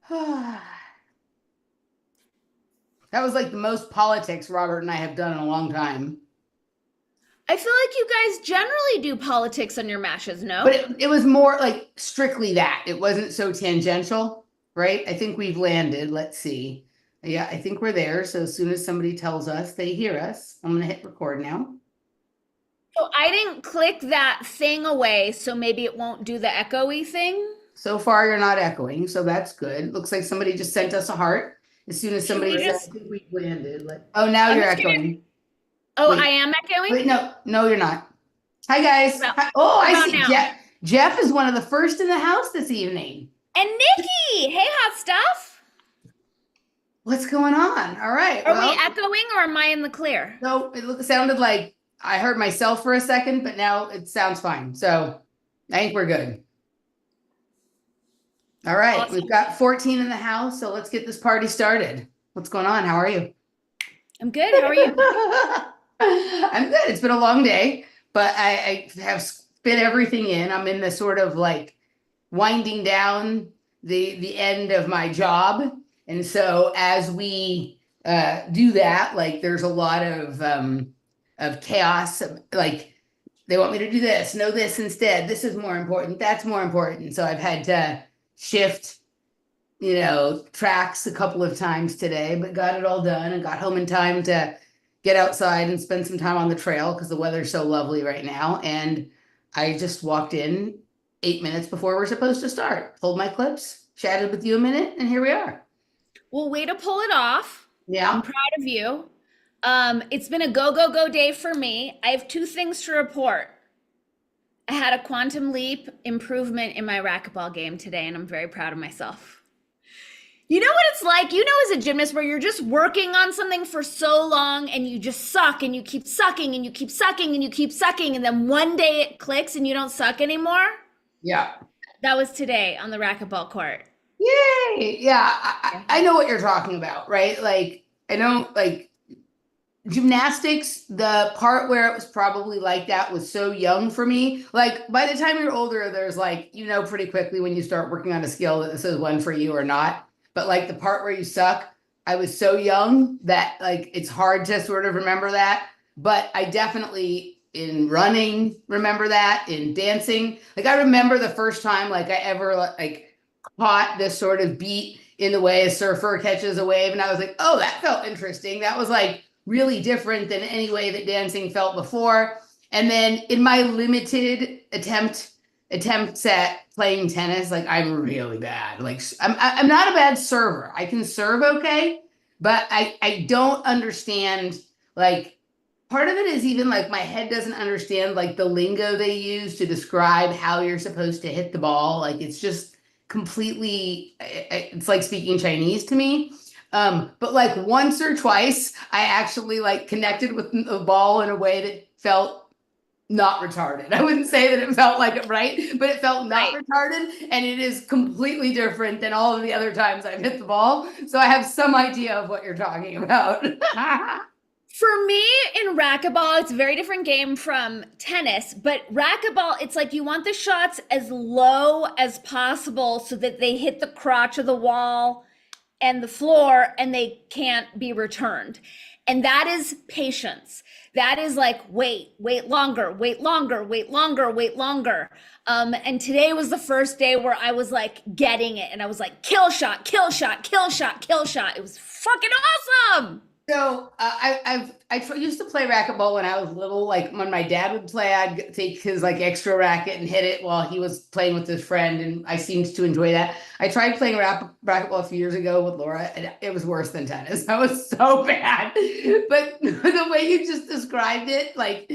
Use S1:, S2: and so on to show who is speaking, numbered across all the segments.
S1: That was like the most politics Robert and I have done in a long time.
S2: I feel like you guys generally do politics on your mashes,
S1: But
S2: no?
S1: it was more like strictly that. It wasn't so tangential, right? I think we've landed. Let's see. Yeah, I think we're there. So as soon as somebody tells us they hear us, I'm going to hit record now.
S2: So I didn't click that thing away, so maybe it won't do the echoey thing.
S1: So far, you're not echoing, so that's good. Looks like somebody just sent us a heart. As soon as
S2: Should
S1: somebody
S2: we
S1: said, I
S2: just,
S1: think we've landed. Oh, now
S2: I'm
S1: you're
S2: just gonna,
S1: echoing.
S2: oh, I
S1: Wait,
S2: am echoing?
S1: wait, no, no, you're not. Hi,
S2: What
S1: guys.
S2: about,
S1: Hi. Oh,
S2: what
S1: I
S2: about
S1: see.
S2: now?
S1: Jeff is one of the first in the house this evening.
S2: And Nikki, hey, hot stuff.
S1: What's going on? All right.
S2: Are we
S1: Well,
S2: echoing or am I in the clear?
S1: no, sounded like I heard myself for a second, but now it sounds fine. So I think we're good. All right. We've
S2: Awesome.
S1: got 14 in the house, so let's get this party started. What's going on? How are you?
S2: I'm good. How are you?
S1: I'm good. It's been a long day, but I have fit everything in. I'm in the sort of like winding down the end of my job. And so as we do that, like there's a lot of chaos. Like they want me to do this, no this instead. This is more important. That's more important. So I've had to shift, tracks a couple of times today, but got it all done and got home in time to get outside and spend some time on the trail because the weather's so lovely right now. And I just walked in 8 minutes before we're supposed to start, pulled my clips, chatted with you a minute, and here we are.
S2: Well, way to pull it off. I'm
S1: Yeah.
S2: proud of you. It's been a go, go, go day for me. I have two things to report. I had a quantum leap improvement in my racquetball game today, and I'm very proud of myself. You know what it's like? You know, as a gymnast, where you're just working on something for so long and you just suck and you keep sucking and you keep sucking and you keep sucking, and then one day it clicks and you don't suck anymore?
S1: Yeah.
S2: That was today on the racquetball court.
S1: Yay. Yeah.
S2: Yeah.
S1: I know what you're talking about, right? Like, I know, like, gymnastics, the part where it was probably like that was so young for me. Like by the time you're older, there's like, pretty quickly when you start working on a skill that this is one for you or not. But like the part where you suck, I was so young that like it's hard to sort of remember that. But I definitely in running remember that, in dancing. Like I remember the first time like I ever like caught this sort of beat in the way a surfer catches a wave. And I was like, oh, that felt interesting. That was like really different than any way that dancing felt before. And then in my limited attempts at playing tennis, like I'm really bad. Like I'm not a bad server. I can serve okay, but I don't understand like part of it is even like my head doesn't understand like the lingo they use to describe how you're supposed to hit the ball. Like it's just completely it's like speaking Chinese to me. But like once or twice, I actually like connected with the ball in a way that felt not retarded. I wouldn't say that it felt like it right, but it felt not
S2: Right.
S1: retarded. And it is completely different than all of the other times I've hit the ball. So I have some idea of what you're talking about.
S2: For me in racquetball, it's a very different game from tennis, but racquetball, it's like you want the shots as low as possible so that they hit the crotch of the wall and the floor and they can't be returned. And that is patience. That is like, wait longer, wait longer, wait longer, wait longer. And today was the first day where I was like getting it. And I was like, kill shot, kill shot, kill shot, kill shot. It was fucking awesome.
S1: So used to play racquetball when I was little. Like when my dad would play, I'd take his like extra racket and hit it while he was playing with his friend, and I seemed to enjoy that. I tried playing racquetball a few years ago with Laura, and it was worse than tennis. That was so bad. But the way you just described it, like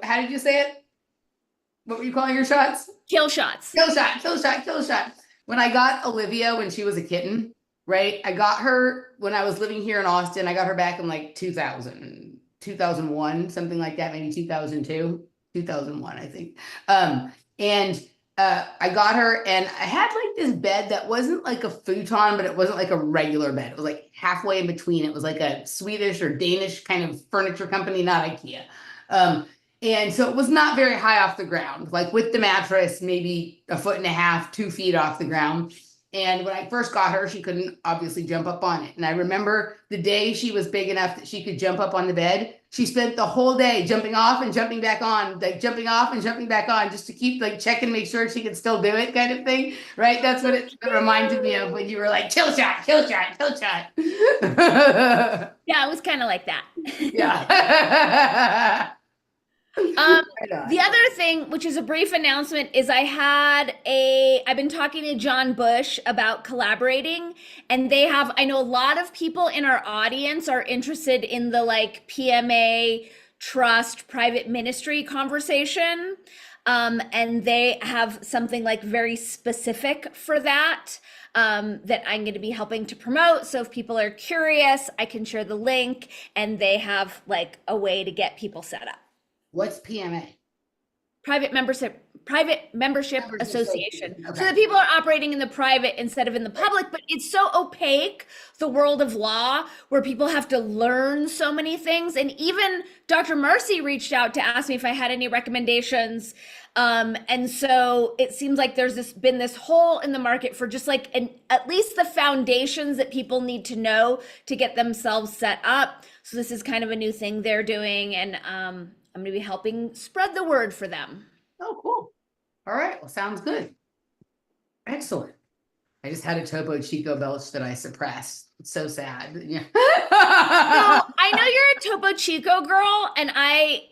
S1: how did you say it? What were you calling your shots?
S2: Kill shots.
S1: Kill shot, kill shot, kill shot. When I got Olivia when she was a kitten, right? I got her when I was living here in Austin. I got her back in like 2000, 2001, something like that, maybe 2002, 2001, I think. And I got her and I had like this bed that wasn't like a futon, but it wasn't like a regular bed. It was like halfway in between. It was like a Swedish or Danish kind of furniture company, not IKEA. And so it was not very high off the ground, like with the mattress, maybe a foot and a half, 2 feet off the ground. And when I first got her, she couldn't obviously jump up on it. And I remember the day she was big enough that she could jump up on the bed, she spent the whole day jumping off and jumping back on, like jumping off and jumping back on, just to keep like checking, make sure she could still do it, kind of thing. Right? That's what it reminded me of when you were like, kill shot, kill shot, kill shot.
S2: Yeah, it was kind of like that.
S1: Yeah.
S2: The other thing, which is a brief announcement, is I've been talking to John Bush about collaborating, and I know a lot of people in our audience are interested in the like PMA trust private ministry conversation. And they have something like very specific for that. That I'm going to be helping to promote. So if people are curious, I can share the link, and they have like a way to get people set up.
S1: What's PMA?
S2: Private membership association.
S1: Okay.
S2: So that people are operating in the private instead of in the public, but it's so opaque, the world of law, where people have to learn so many things. And even Dr. Mercy reached out to ask me if I had any recommendations. And so it seems like there's been this hole in the market for just like at least the foundations that people need to know to get themselves set up. So this is kind of a new thing they're doing, and I'm going to be helping spread the word for them.
S1: Oh, cool. All right. Well, sounds good. Excellent. I just had a Topo Chico belch that I suppressed. It's so sad. Yeah.
S2: So I know you're a Topo Chico girl, and I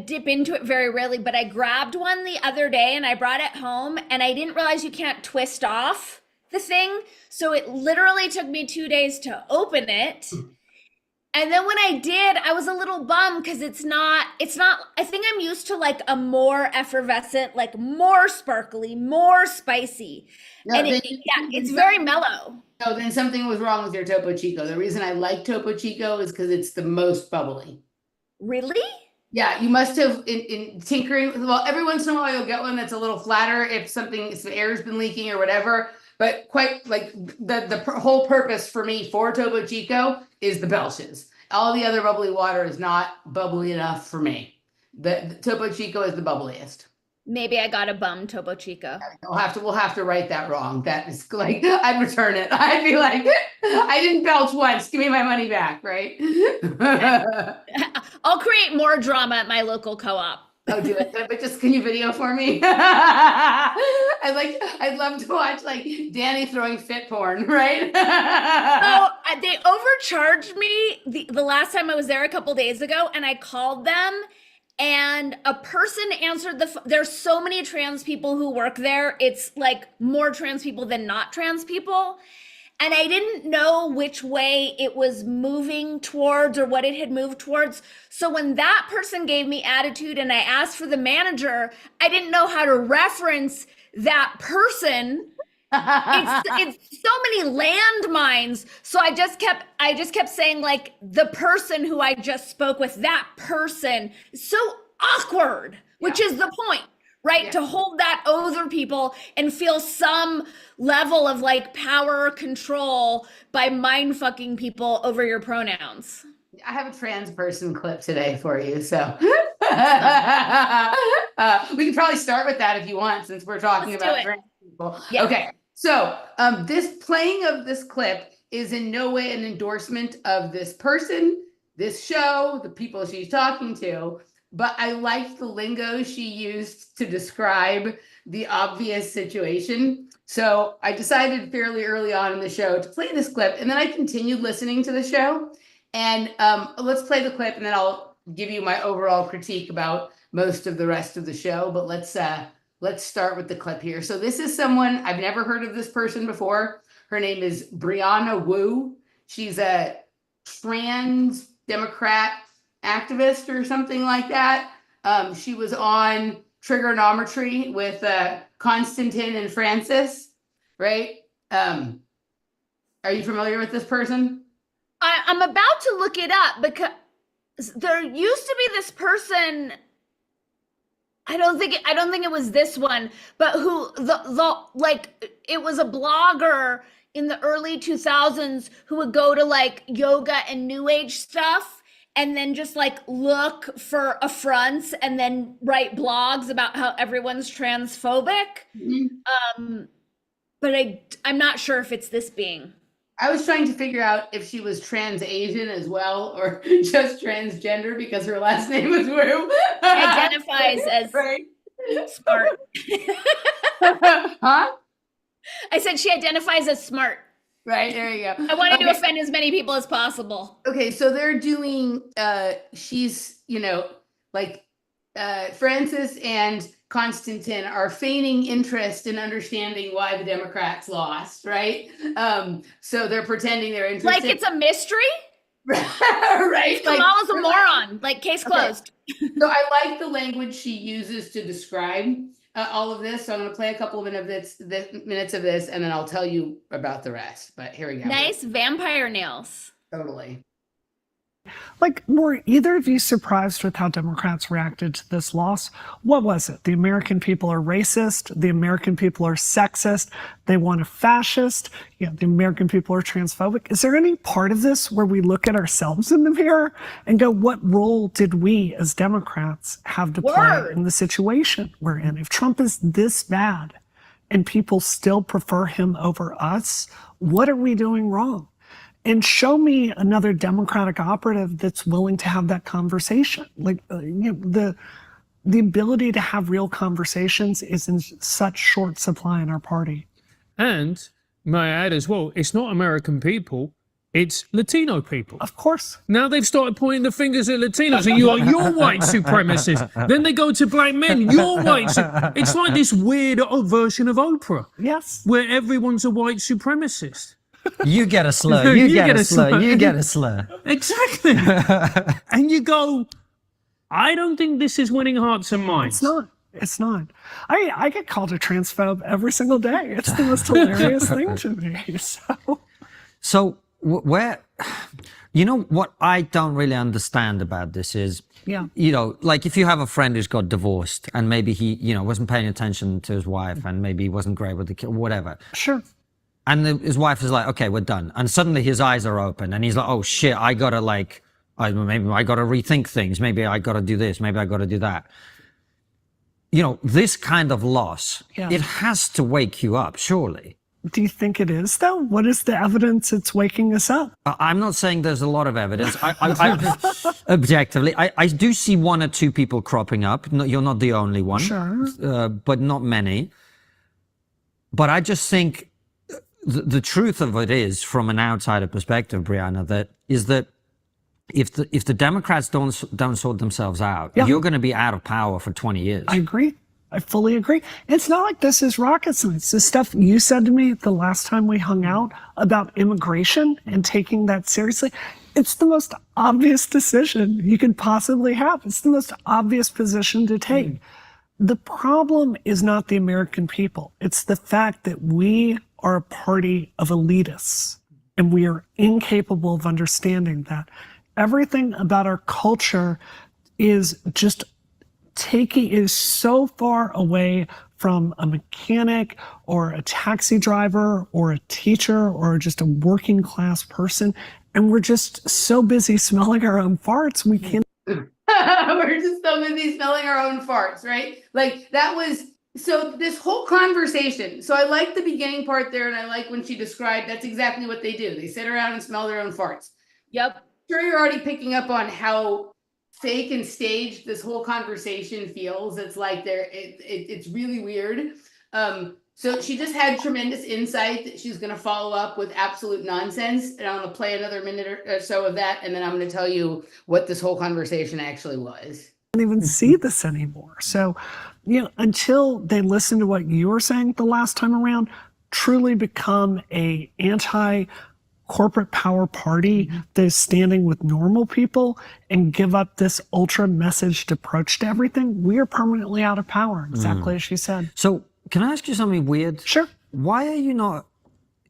S2: dip into it very rarely, but I grabbed one the other day and I brought it home, and I didn't realize you can't twist off the thing. So it literally took me 2 days to open it. And then when I did, I was a little bummed because it's not, I think I'm used to like a more effervescent, like more sparkly, more spicy.
S1: No,
S2: and it's very mellow.
S1: No, then something was wrong with your Topo Chico. The reason I like Topo Chico is because it's the most bubbly.
S2: Really?
S1: Yeah, you must have in tinkering. Well, every once in a while you'll get one that's a little flatter if the air's been leaking or whatever. But quite like the whole purpose for me for Topo Chico is the belches. All the other bubbly water is not bubbly enough for me. The Topo Chico is the bubbliest.
S2: Maybe I got a bum Topo Chico.
S1: We'll have to write that wrong. That is like, I'd return it. I'd be like, I didn't belch once. Give me my money back, right?
S2: I'll create more drama at my local co-op.
S1: Oh, do it. But just, can you video for me? I'd love to watch like Dani throwing fit porn, right?
S2: Oh, they overcharged me the last time I was there a couple days ago, and I called them, and a person answered there's so many trans people who work there. It's like more trans people than not trans people. And I didn't know which way it was moving towards or what it had moved towards. So when that person gave me attitude and I asked for the manager, I didn't know how to reference that person. It's so many landmines. So I just kept saying like the person who I just spoke with, that person. It's so awkward, which is the point. Right? Yeah. To hold that over people and feel some level of like power control by mind fucking people over your pronouns.
S1: I have a trans person clip today for you. So we can probably start with that if you want, since we're talking about trans people. Yeah. Okay. So this playing of this clip is in no way an endorsement of this person, this show, the people she's talking to. But I liked the lingo she used to describe the obvious situation. So I decided fairly early on in the show to play this clip, and then I continued listening to the show. And let's play the clip, and then I'll give you my overall critique about most of the rest of the show. But let's start with the clip here. So this is someone, I've never heard of this person before. Her name is Brianna Wu. She's a trans Democrat activist or something like that. She was on Trigonometry with Constantine and Francis, right? Are you familiar with this person?
S2: I'm about to look it up because there used to be this person. I don't think it was this one, but who it was a blogger in the early 2000s who would go to like yoga and new age stuff and then just like look for affronts and then write blogs about how everyone's transphobic. Mm-hmm. but I'm not sure if it's this being.
S1: I was trying to figure out if she was trans Asian as well, or just transgender because her last name was Wu.
S2: She identifies as
S1: right.
S2: smart.
S1: Huh?
S2: I said she identifies as smart.
S1: Right, there you go.
S2: I wanted to offend as many people as possible.
S1: Okay, so they're doing she's, like Francis and Constantine are feigning interest in understanding why the Democrats lost, right? So they're pretending they're interested.
S2: Like it's a mystery?
S1: Right.
S2: Kamala's a moron. Like case closed.
S1: Okay. So I like the language she uses to describe all of this. So I'm going to play a couple of minutes of this, and then I'll tell you about the rest. But here we go.
S2: Nice vampire nails.
S1: Totally.
S3: Like, were either of you surprised with how Democrats reacted to this loss? What was it? The American people are racist. The American people are sexist. They want a fascist. The American people are transphobic. Is there any part of this where we look at ourselves in the mirror and go, what role did we as Democrats have to play in the situation we're in? If Trump is this bad and people still prefer him over us, what are we doing wrong? And show me another Democratic operative that's willing to have that conversation. Like, the ability to have real conversations is in such short supply in our party.
S4: And may I add as well, it's not American people, it's Latino people.
S3: Of course.
S4: Now they've started pointing the fingers at Latinos and you're white supremacist. Then they go to black men, you're white. It's like this weird version of Oprah.
S3: Yes.
S4: Where everyone's a white supremacist.
S5: You get a slur. You get a slur. You get a slur.
S4: Exactly. And you go, I don't think this is winning hearts and minds.
S3: It's not. It's not. I get called a transphobe every single day. It's the most hilarious thing to me.
S5: So where, what I don't really understand about this is, like if you have a friend who's got divorced and maybe he, wasn't paying attention to his wife and maybe he wasn't great with the kid, whatever.
S3: Sure.
S5: And his wife is like, okay, we're done. And suddenly his eyes are open and he's like, oh shit, maybe I gotta rethink things. Maybe I gotta do this. Maybe I gotta do that. This kind of loss, it has to wake you up, surely.
S3: Do you think it is though? What is the evidence it's waking us up?
S5: I'm not saying there's a lot of evidence. Objectively, I do see one or two people cropping up. No, you're not the only one.
S3: Sure.
S5: But not many. But I just think, the truth of it is, from an outsider perspective, Brianna, that if the Democrats don't sort themselves out, you're going to be out of power for 20 years.
S3: I agree. I fully agree. It's not like this is rocket science. The stuff you said to me the last time we hung out about immigration and taking that seriously, it's the most obvious decision you could possibly have. It's the most obvious position to take. The problem is not the American people. It's the fact that we are a party of elitists, and we are incapable of understanding that. Everything about our culture is just is so far away from a mechanic or a taxi driver or a teacher or just a working class person. And we're just so busy smelling our own farts, we can't.
S1: We're just so busy smelling our own farts, right? Like that was, so this whole conversation. So I like the beginning part there, and I like when she described that's exactly what they do. They sit around and smell their own farts.
S2: Yep.
S1: Sure, you're already picking up on how fake and staged this whole conversation feels. It's like it's really weird. So she just had tremendous insight that she's going to follow up with absolute nonsense. And I'm going to play another minute or so of that. And then I'm going to tell you what this whole conversation actually was.
S3: I don't even see this anymore. So, until they listen to what you were saying the last time around, truly become a anti-corporate power party that is standing with normal people and give up this ultra messaged approach to everything, we are permanently out of power, exactly as she said.
S5: So, can I ask you something weird?
S3: Sure.
S5: Why are you not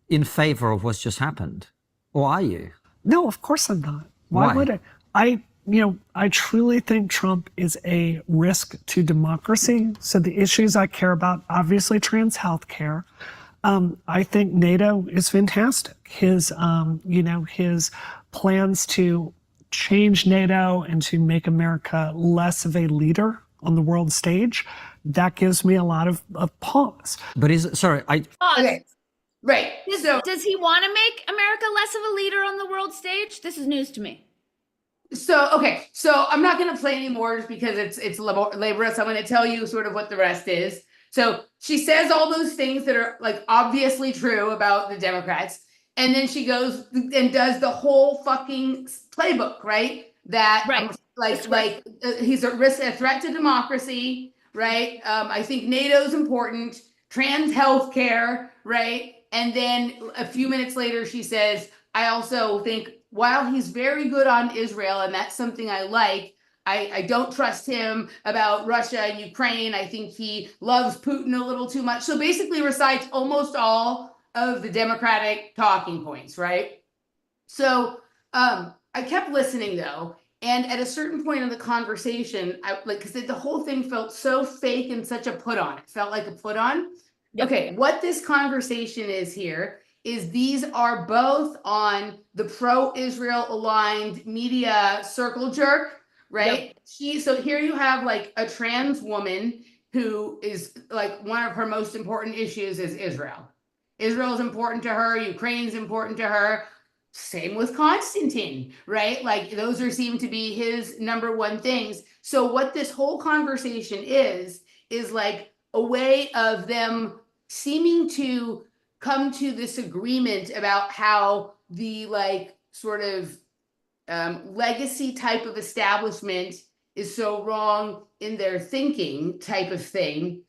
S5: in favor of what's just happened? Or are you?
S3: No, of course I'm not. Why would I? I truly think Trump is a risk to democracy. So the issues I care about, obviously trans health care. I think NATO is fantastic. His plans to change NATO and to make America less of a leader on the world stage, that gives me a lot of pause.
S5: But
S2: Pause.
S1: Okay. Right. So
S2: Does he want to make America less of a leader on the world stage? This is news to me.
S1: okay, so I'm not going to play anymore just because it's laborious. I'm going to tell you sort of what the rest is. So she says all those things that are like obviously true about the Democrats, and then she goes and does the whole fucking playbook, right? That
S2: Right.
S1: He's a threat to democracy, right? I think NATO's important, trans healthcare, right? And then a few minutes later, she says, I also think while he's very good on Israel, and that's something I like, I don't trust him about Russia and Ukraine. I think he loves Putin a little too much. So basically recites almost all of the Democratic talking points, right? So I kept listening though. And at a certain point in the conversation, because the whole thing felt so fake and such a put on. It felt like a put on.
S2: Yep.
S1: Okay, what this conversation is here is these are both on the pro-Israel aligned media circle jerk, right?
S2: Yep.
S1: So here you have like a trans woman who is like one of her most important issues is Israel. Israel is important to her, Ukraine's important to her. Same with Constantine, right? Like those seem to be his number one things. So what this whole conversation is like a way of them seeming to come to this agreement about how the like sort of legacy type of establishment is so wrong in their thinking type of thing,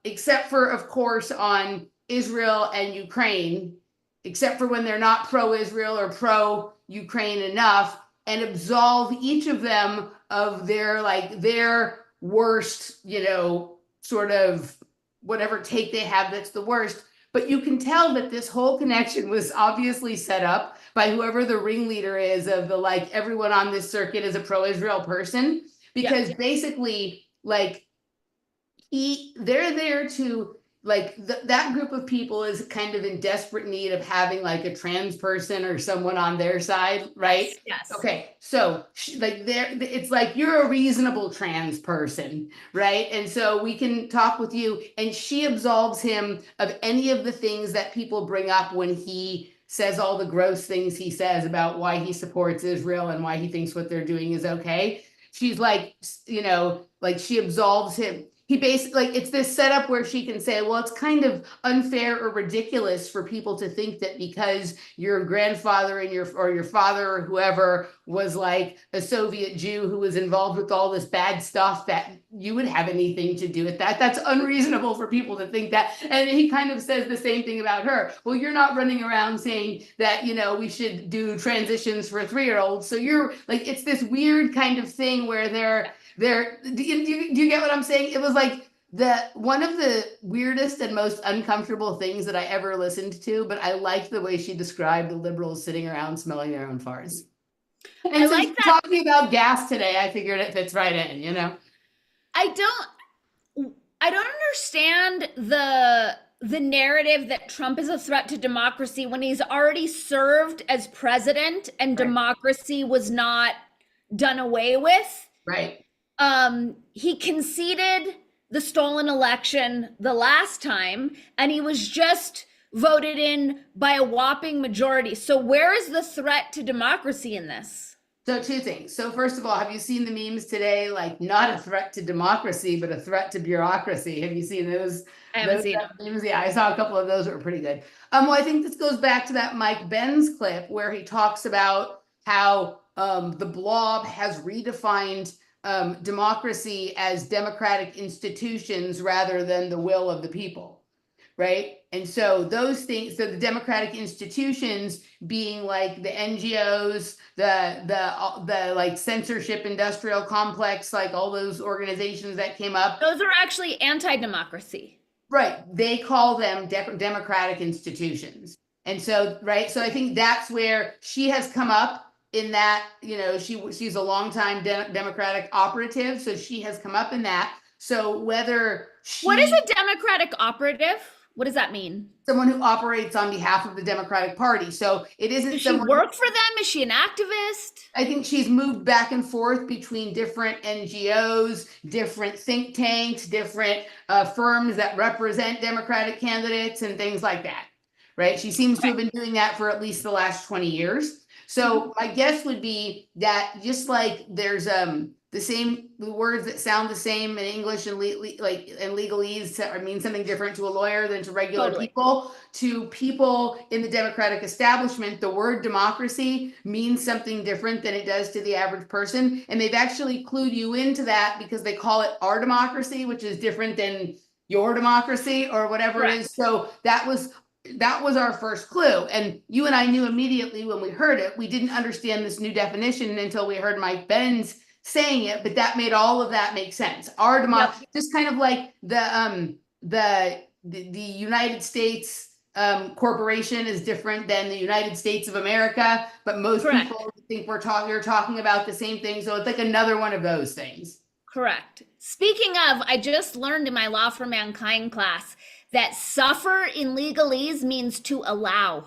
S1: except for, of course, on Israel and Ukraine, except for when they're not pro-Israel or pro-Ukraine enough, and absolve each of them of their worst, sort of whatever take they have that's the worst. But you can tell that this whole connection was obviously set up by whoever the ringleader is of the like everyone on this circuit is a pro-Israel person, because basically like they're there to like that group of people is kind of in desperate need of having like a trans person or someone on their side, right?
S2: Yes.
S1: Okay, so like it's like you're a reasonable trans person, right? And so we can talk with you, and she absolves him of any of the things that people bring up when he says all the gross things he says about why he supports Israel and why he thinks what they're doing is okay. She's like, like she absolves him. He basically, like, it's this setup where she can say, well, it's kind of unfair or ridiculous for people to think that because your grandfather and your father or whoever was like a Soviet Jew who was involved with all this bad stuff that you would have anything to do with that. That's unreasonable for people to think that. And he kind of says the same thing about her. Well, you're not running around saying that, we should do transitions for 3-year-olds. So you're like, it's this weird kind of thing where do you get what I'm saying? It was like one of the weirdest and most uncomfortable things that I ever listened to, but I liked the way she described the liberals sitting around smelling their own farts. And
S2: I
S1: since
S2: like
S1: we're
S2: that.
S1: talking about gas today, I figured it fits right in,
S2: I don't understand the narrative that Trump is a threat to democracy when he's already served as president and democracy was not done away with.
S1: Right.
S2: He conceded the stolen election the last time, and he was just voted in by a whopping majority. So where is the threat to democracy in this?
S1: So 2 things. So first of all, have you seen the memes today? Like not a threat to democracy, but a threat to bureaucracy. Have you seen those?
S2: I haven't seen them.
S1: Memes? Yeah, I saw a couple of those that were pretty good. Well, I think this goes back to that Mike Benz clip where he talks about how the blob has redefined democracy as democratic institutions rather than the will of the people, right? And so those things, so the democratic institutions being like the NGOs, the like censorship industrial complex, like all those organizations that came up.
S2: Those are actually anti-democracy.
S1: Right. They call them democratic institutions. And so, right. So I think that's where she has come up in that, she's a longtime Democratic operative. So she has come up in that. So whether
S2: what is a Democratic operative? What does that mean?
S1: Someone who operates on behalf of the Democratic Party. So it isn't.
S2: Does she work for them? Is she an activist?
S1: I think she's moved back and forth between different NGOs, different think tanks, different firms that represent Democratic candidates and things like that. right? She seems to have been doing that for at least the last 20 years. So my guess would be that just like there's the words that sound the same in English and and legalese mean something different to a lawyer than to regular people. To people in the Democratic establishment, the word democracy means something different than it does to the average person. And they've actually clued you into that because they call it our democracy, which is different than your democracy or whatever it is. So that was our first clue. And you and I knew immediately when we heard it. We didn't understand this new definition until we heard Mike Benz saying it, but that made all of that make sense. Our democracy, just kind of like the United States corporation is different than the United States of America, but most people think you're talking about the same thing. So it's like another one of those things.
S2: Correct. Speaking of, I just learned in my Law for Mankind class that suffer in legalese means to allow.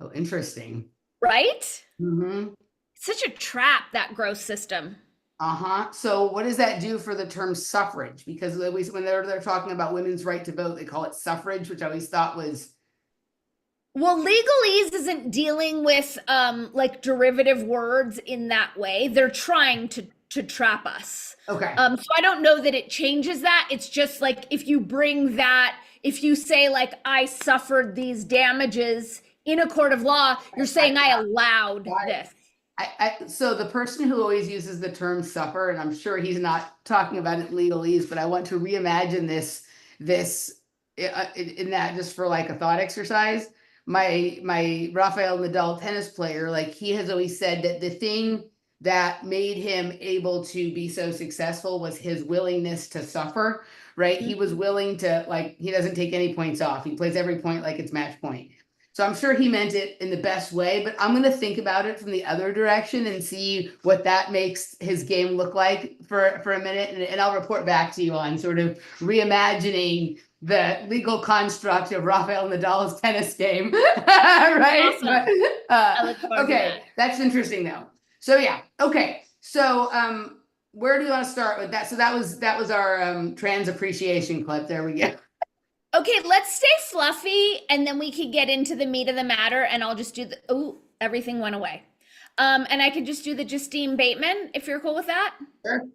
S1: Oh, interesting.
S2: Right?
S1: Mm-hmm.
S2: Such a trap, that gross system.
S1: So what does that do for the term suffrage? Because when they're talking about women's right to vote, they call it suffrage, which I always thought was.
S2: Well, legalese isn't dealing with like derivative words in that way. They're trying to trap us.
S1: Okay.
S2: So I don't know that it changes that. It's just like if you bring that, if you say like I suffered these damages in a court of law, you're saying I allowed this.
S1: So the person who always uses the term suffer, and I'm sure he's not talking about it legalese, but I want to reimagine this in that just for like a thought exercise. My Rafael Nadal tennis player, like he has always said that the thing that made him able to be so successful was his willingness to suffer, right? He was willing to, like, he doesn't take any points off. He plays every point like it's match point. So I'm sure he meant it in the best way, but I'm going to think about it from the other direction and see what that makes his game look like for a minute. And I'll report back to you on sort of reimagining the legal construct of Rafael Nadal's tennis game. Right?
S2: Awesome.
S1: Okay. That's interesting though. So yeah. Okay. So, where do you want to start with that? So that was our trans appreciation clip. There we go.
S2: Okay, let's stay fluffy and then we could get into the meat of the matter and I'll just do everything went away. And I could just do the Justine Bateman if you're cool with that.
S1: Sure.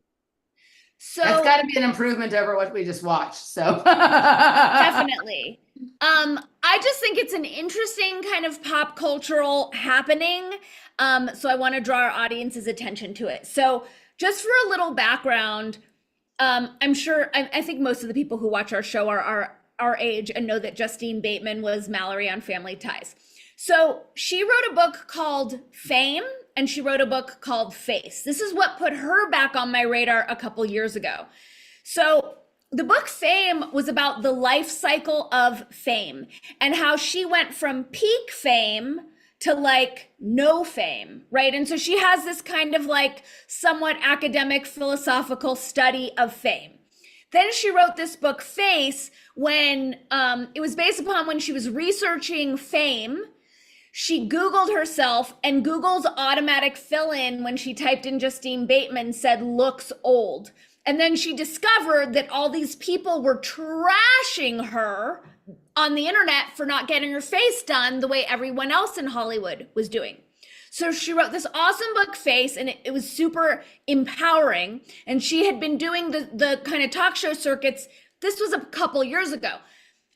S2: So
S1: that's got to be an improvement over what we just watched. So
S2: definitely. I just think it's an interesting kind of pop cultural happening. So I want to draw our audience's attention to it. So just for a little background, I'm sure, I think most of the people who watch our show are our age and know that Justine Bateman was Mallory on Family Ties. So she wrote a book called Fame and she wrote a book called Face. This is what put her back on my radar a couple years ago. So the book Fame was about the life cycle of fame and how she went from peak fame to like no fame, right? And so she has this kind of like somewhat academic philosophical study of fame. Then she wrote this book Face when it was based upon when she was researching fame. She Googled herself and Google's automatic fill-in when she typed in Justine Bateman said looks old. And then she discovered that all these people were trashing her on the internet for not getting her face done the way everyone else in Hollywood was doing. So she wrote this awesome book, Face, and it was super empowering. And she had been doing the kind of talk show circuits. This was a couple years ago.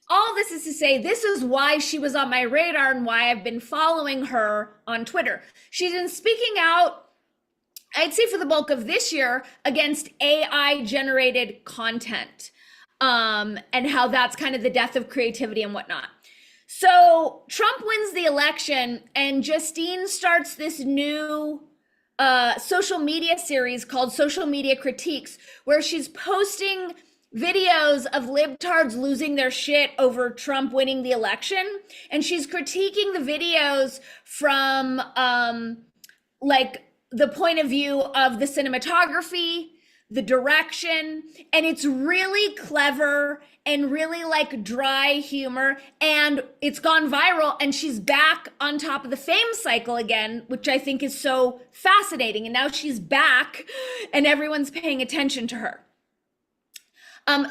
S2: All this is to say, this is why she was on my radar and why I've been following her on Twitter. She's been speaking out, I'd say for the bulk of this year, against AI-generated content. And how that's kind of the death of creativity and whatnot. So Trump wins the election and Justine starts this new social media series called Social Media Critiques, where she's posting videos of libtards losing their shit over Trump winning the election. And she's critiquing the videos from like the point of view of the cinematography, the direction, and it's really clever and really like dry humor, and it's gone viral, and she's back on top of the fame cycle again, which I think is so fascinating. And now she's back and everyone's paying attention to her.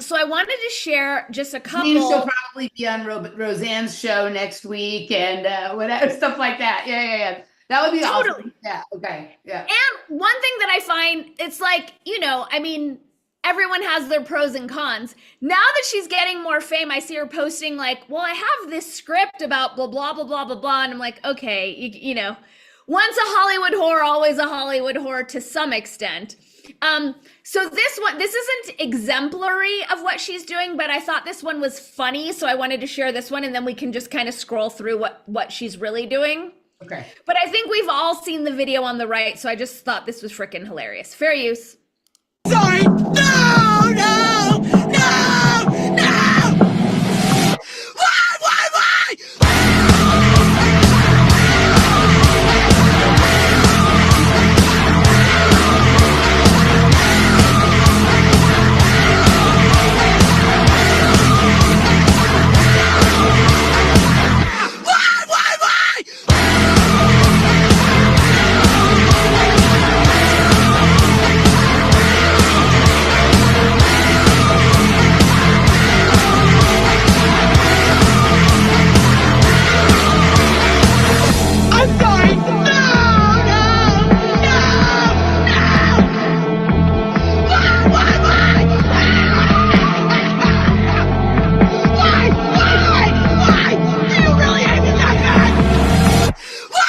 S2: So I wanted to share just a
S1: I mean, she'll
S2: couple.
S1: probably be on Roseanne's show next week and whatever stuff like that. Yeah. That would be
S2: Totally.
S1: awesome. Yeah. Okay. Yeah.
S2: And one thing that I find, it's like, I mean, everyone has their pros and cons. Now that she's getting more fame, I see her posting like, well, I have this script about blah, blah, blah, blah, blah, blah. And I'm like, okay, you know, once a Hollywood whore, always a Hollywood whore to some extent. So this isn't exemplary of what she's doing, but I thought this one was funny. So I wanted to share this one, and then we can just kind of scroll through what she's really doing.
S1: Okay.
S2: But I think we've all seen the video on the right, so I just thought this was freaking hilarious. Fair use.
S6: Sorry. No, no, no, no. Why? I'm sorry. No, no, no, no. Why? Why? Do you really hate me that bad? Why?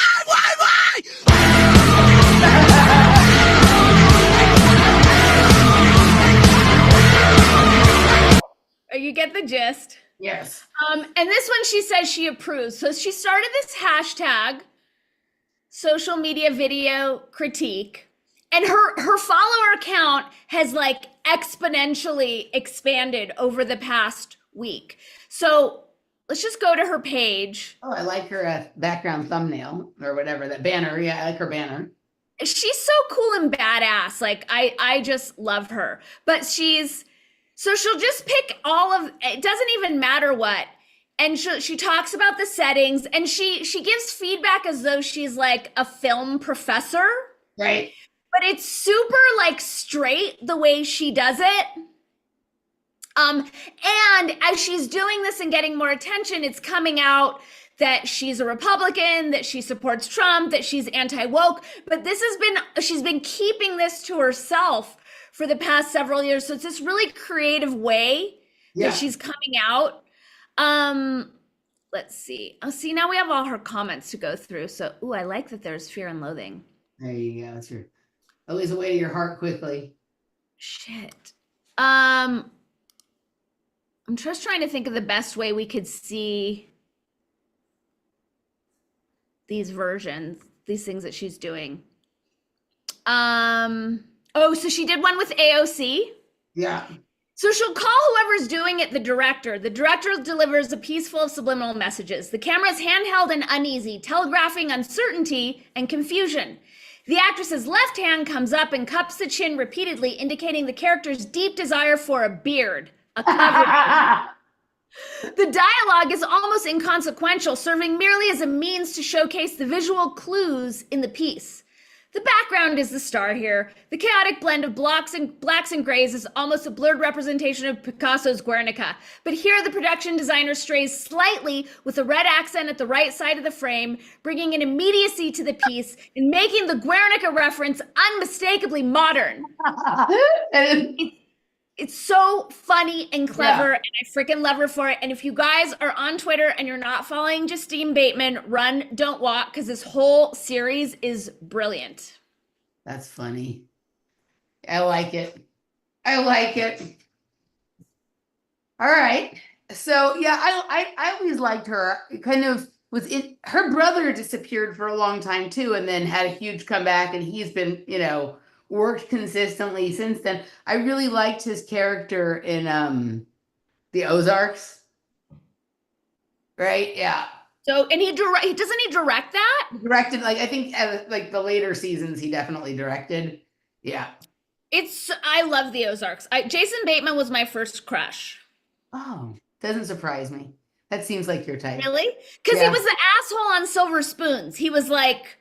S2: You get the gist.
S1: Yes.
S2: And this one she says she approves. So she started this hashtag, social media video critique, and her follower account has like exponentially expanded over the past week. So let's just go to her page.
S1: Oh, I like her background thumbnail or whatever, that banner. Yeah, I like her banner.
S2: She's so cool and badass. Like I just love her. But she'll just pick all of, it doesn't even matter what. And she talks about the settings, and she gives feedback as though she's like a film professor.
S1: Right.
S2: But it's super like straight the way she does it. And as she's doing this and getting more attention, it's coming out that she's a Republican, that she supports Trump, that she's anti-woke. But she's been keeping this to herself for the past several years. So it's this really creative way that she's coming out. Let's see. Oh, see, now we have all her comments to go through. So, I like that there's fear and loathing.
S1: There you go. That's always away to your heart quickly.
S2: Shit. I'm just trying to think of the best way we could see these versions, these things that she's doing. So she did one with AOC.
S1: Yeah.
S2: So she'll call whoever's doing it the director. The director delivers a piece full of subliminal messages. The camera is handheld and uneasy, telegraphing uncertainty and confusion. The actress's left hand comes up and cups the chin repeatedly, indicating the character's deep desire for a beard, a cover. The dialogue is almost inconsequential, serving merely as a means to showcase the visual clues in the piece. The background is the star here. The chaotic blend of blacks and grays is almost a blurred representation of Picasso's Guernica. But here the production designer strays slightly with a red accent at the right side of the frame, bringing an immediacy to the piece and making the Guernica reference unmistakably modern. It's so funny and clever, and I freaking love her for it. And if you guys are on Twitter and you're not following Justine Bateman, run, don't walk, because this whole series is brilliant.
S1: That's funny. I like it. All right. So yeah, I always liked her. Kind of her brother disappeared for a long time too, and then had a huge comeback, and he's been, worked consistently since then. I really liked his character in the Ozarks. Right? Yeah.
S2: So, and doesn't he direct that?
S1: Directed, I think the later seasons he definitely directed. Yeah.
S2: I love the Ozarks. Jason Bateman was my first crush.
S1: Oh, doesn't surprise me. That seems like your type.
S2: Really? Because he was the asshole on Silver Spoons. He was like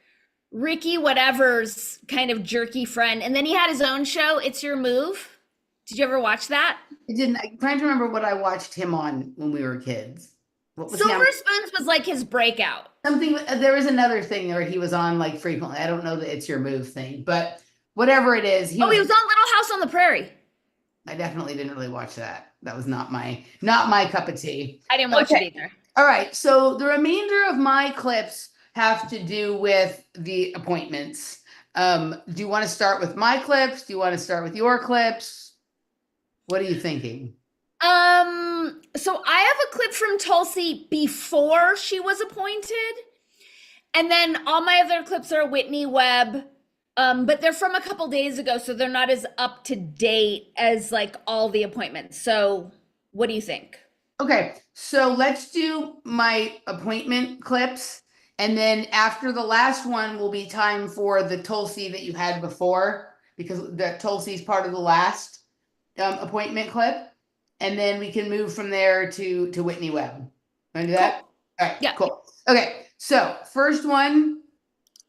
S2: Ricky whatever's kind of jerky friend. And then he had his own show, It's Your Move. Did you ever watch that?
S1: I didn't. I'm trying to remember what I watched him on when we were kids. What was
S2: Silver Spoons was like his breakout.
S1: something? There was another thing where he was on like frequently. I don't know the It's Your Move thing, but whatever it is,
S2: He was on Little House on the Prairie.
S1: I definitely didn't really watch that. That was not my cup of tea.
S2: I didn't watch it either.
S1: All right, so the remainder of my clips have to do with the appointments. Do you want to start with my clips? Do you want to start with your clips? What are you thinking?
S2: So I have a clip from Tulsi before she was appointed, and then all my other clips are Whitney Webb. But they're from a couple days ago, so they're not as up to date as like all the appointments. So what do you think?
S1: Okay, so let's do my appointment clips. And then after the last one will be time for the Tulsi that you had before, because the Tulsi's part of the last appointment clip. And then we can move from there to Whitney Webb. Want to do that?
S2: Cool.
S1: All right,
S2: Yeah.
S1: cool. Okay, so first one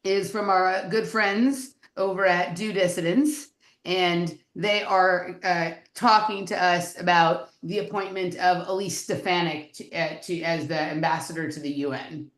S1: is from our good friends over at Do Dissidents, and they are talking to us about the appointment of Elise Stefanik as the ambassador to the UN.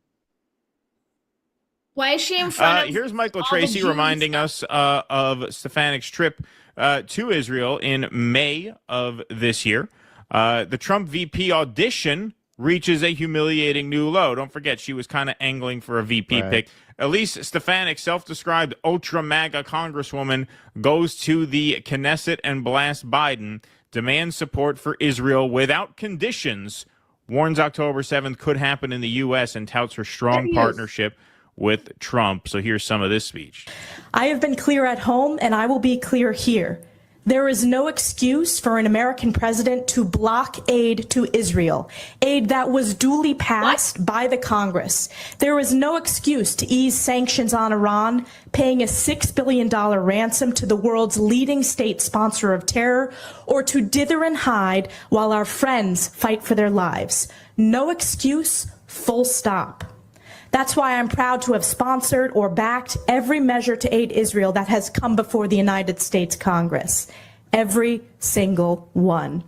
S2: Why is she in front of
S7: Here's Michael
S2: all the
S7: Tracy
S2: Jews?
S7: reminding us of Stefanik's trip to Israel in May of this year. The Trump VP audition reaches a humiliating new low. Don't forget, she was kind of angling for a VP pick. Elise Stefanik, self-described ultra-MAGA congresswoman, goes to the Knesset and blasts Biden, demands support for Israel without conditions, warns October 7th could happen in the U.S., and touts her strong partnership with Trump. So here's some of this speech.
S8: I have been clear at home, and I will be clear here. There is no excuse for an American president to block aid to Israel, aid that was duly passed by the Congress. There is no excuse to ease sanctions on Iran, paying a $6 billion ransom to the world's leading state sponsor of terror, or to dither and hide while our friends fight for their lives. No excuse, full stop. That's why I'm proud to have sponsored or backed every measure to aid Israel that has come before the United States Congress. Every single one.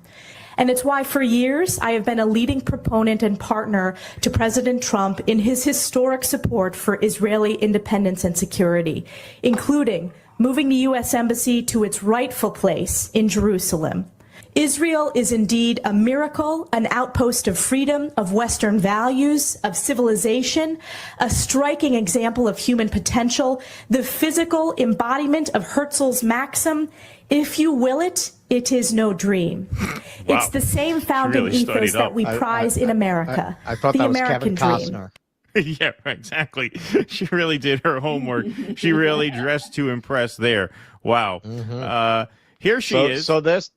S8: And it's why for years I have been a leading proponent and partner to President Trump in his historic support for Israeli independence and security, including moving the U.S. Embassy to its rightful place in Jerusalem. Israel is indeed a miracle, an outpost of freedom, of Western values, of civilization, a striking example of human potential, the physical embodiment of Herzl's maxim, if you will it, it is no dream.
S7: Wow.
S8: It's the same founding
S7: really
S8: ethos that we prize in America,
S9: I thought
S8: the
S9: that was
S8: American
S9: Kevin
S8: dream.
S9: Costner.
S7: Yeah, exactly. She really did her homework. She really dressed to impress there. Wow. Here she is.
S9: So this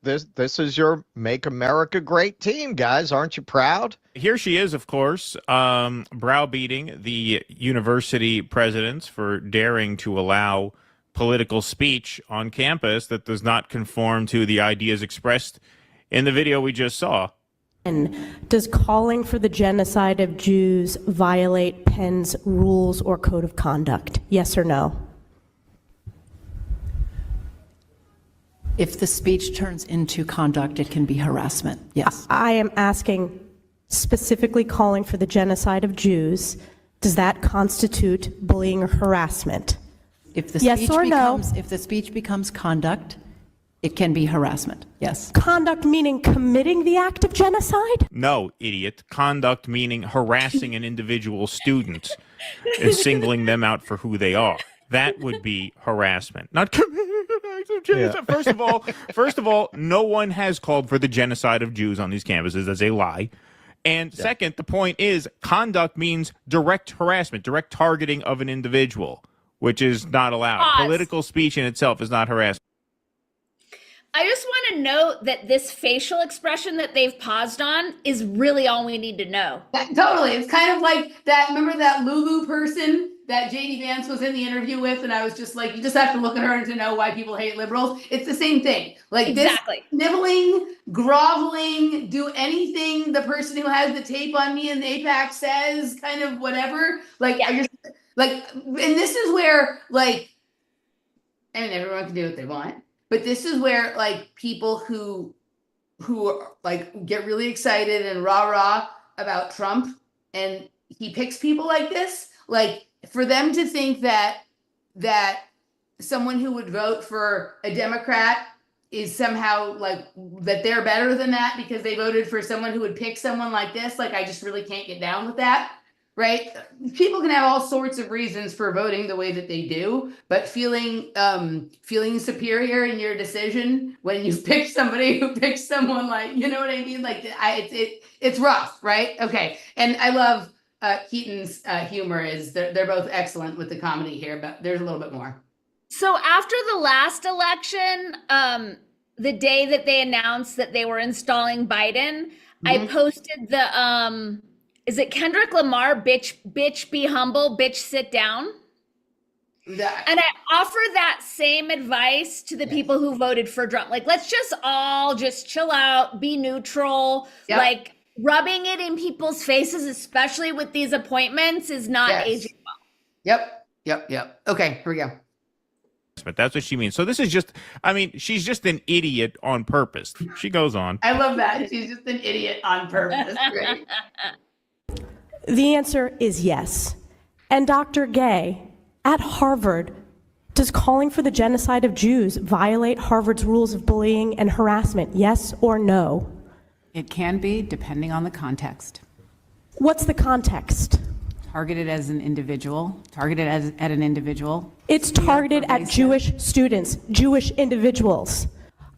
S9: is your Make America Great team, guys. Aren't you proud?
S7: Here she is, of course, browbeating the university presidents for daring to allow political speech on campus that does not conform to the ideas expressed in the video we just saw.
S8: Does calling for the genocide of Jews violate Penn's rules or code of conduct? Yes or no?
S10: If the speech turns into conduct, it can be harassment. Yes.
S8: I am asking specifically calling for the genocide of Jews. Does that constitute bullying or harassment?
S10: If the
S8: Yes
S10: speech
S8: or no?
S10: becomes if the speech becomes conduct, it can be harassment. Yes.
S8: Conduct meaning committing the act of genocide?
S7: No, idiot. Conduct meaning harassing an individual student and singling them out for who they are. That would be harassment, not genocide. First of all, no one has called for the genocide of Jews on these campuses. That's a lie. And second, the point is conduct means direct harassment, direct targeting of an individual, which is not allowed.
S2: Pause.
S7: Political speech in itself is not harassment.
S2: I just want to note that this facial expression that they've paused on is really all we need to know.
S1: Totally. It's kind of like that. Remember that Lulu person that JD Vance was in the interview with? And I was just like, you just have to look at her to know why people hate liberals. It's the same thing. Like
S2: Exactly.
S1: this nibbling, groveling, do anything the person who has the tape on me in the APAC says, kind of whatever. Like, I just like, and this is where, like, I mean, everyone can do what they want. But this is where like people who like get really excited and rah about Trump, and he picks people like this, like for them to think that someone who would vote for a Democrat is somehow like that they're better than that because they voted for someone who would pick someone like this. Like, I just really can't get down with that. Right? People can have all sorts of reasons for voting the way that they do, but feeling superior in your decision when you pick somebody who picks someone like, you know what I mean? Like, it's rough, right? Okay. And I love Keaton's humor is they're both excellent with the comedy here, but there's a little bit more.
S2: So after the last election, the day that they announced that they were installing Biden, I posted the is it Kendrick Lamar, bitch, be humble, bitch, sit down? And I offer that same advice to the people who voted for Trump. Like, let's just all just chill out, be neutral.
S1: Yep.
S2: Like, rubbing it in people's faces, especially with these appointments, is not aging well.
S1: Yep. Okay, here we go.
S7: But that's what she means. So this is just, I mean, she's just an idiot on purpose. She goes on.
S1: I love that. She's just an idiot on purpose. Great.
S8: The answer is yes. And Dr. Gay, at Harvard, does calling for the genocide of Jews violate Harvard's rules of bullying and harassment? Yes or no?
S10: It can be, depending on the context.
S8: What's the context?
S10: Targeted as an individual, targeted at an individual.
S8: It's targeted at Jewish students, Jewish individuals.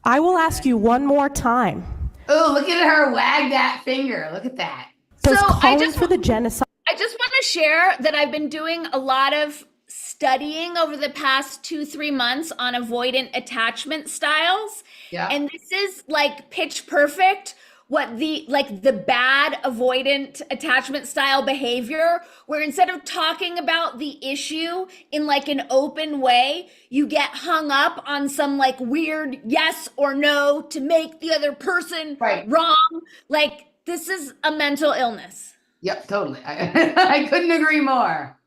S8: I will ask you one more time.
S1: Oh, look at her wag that finger. Look at that.
S8: Does
S2: So
S8: calling for the genocide...
S2: I just want to share that I've been doing a lot of studying over the past 2-3 months on avoidant attachment styles.
S1: Yeah.
S2: And this is like pitch perfect what the bad avoidant attachment style behavior, where instead of talking about the issue in like an open way, you get hung up on some like weird yes or no to make the other person wrong. Like, this is a mental illness.
S1: Yep, totally. I couldn't agree more.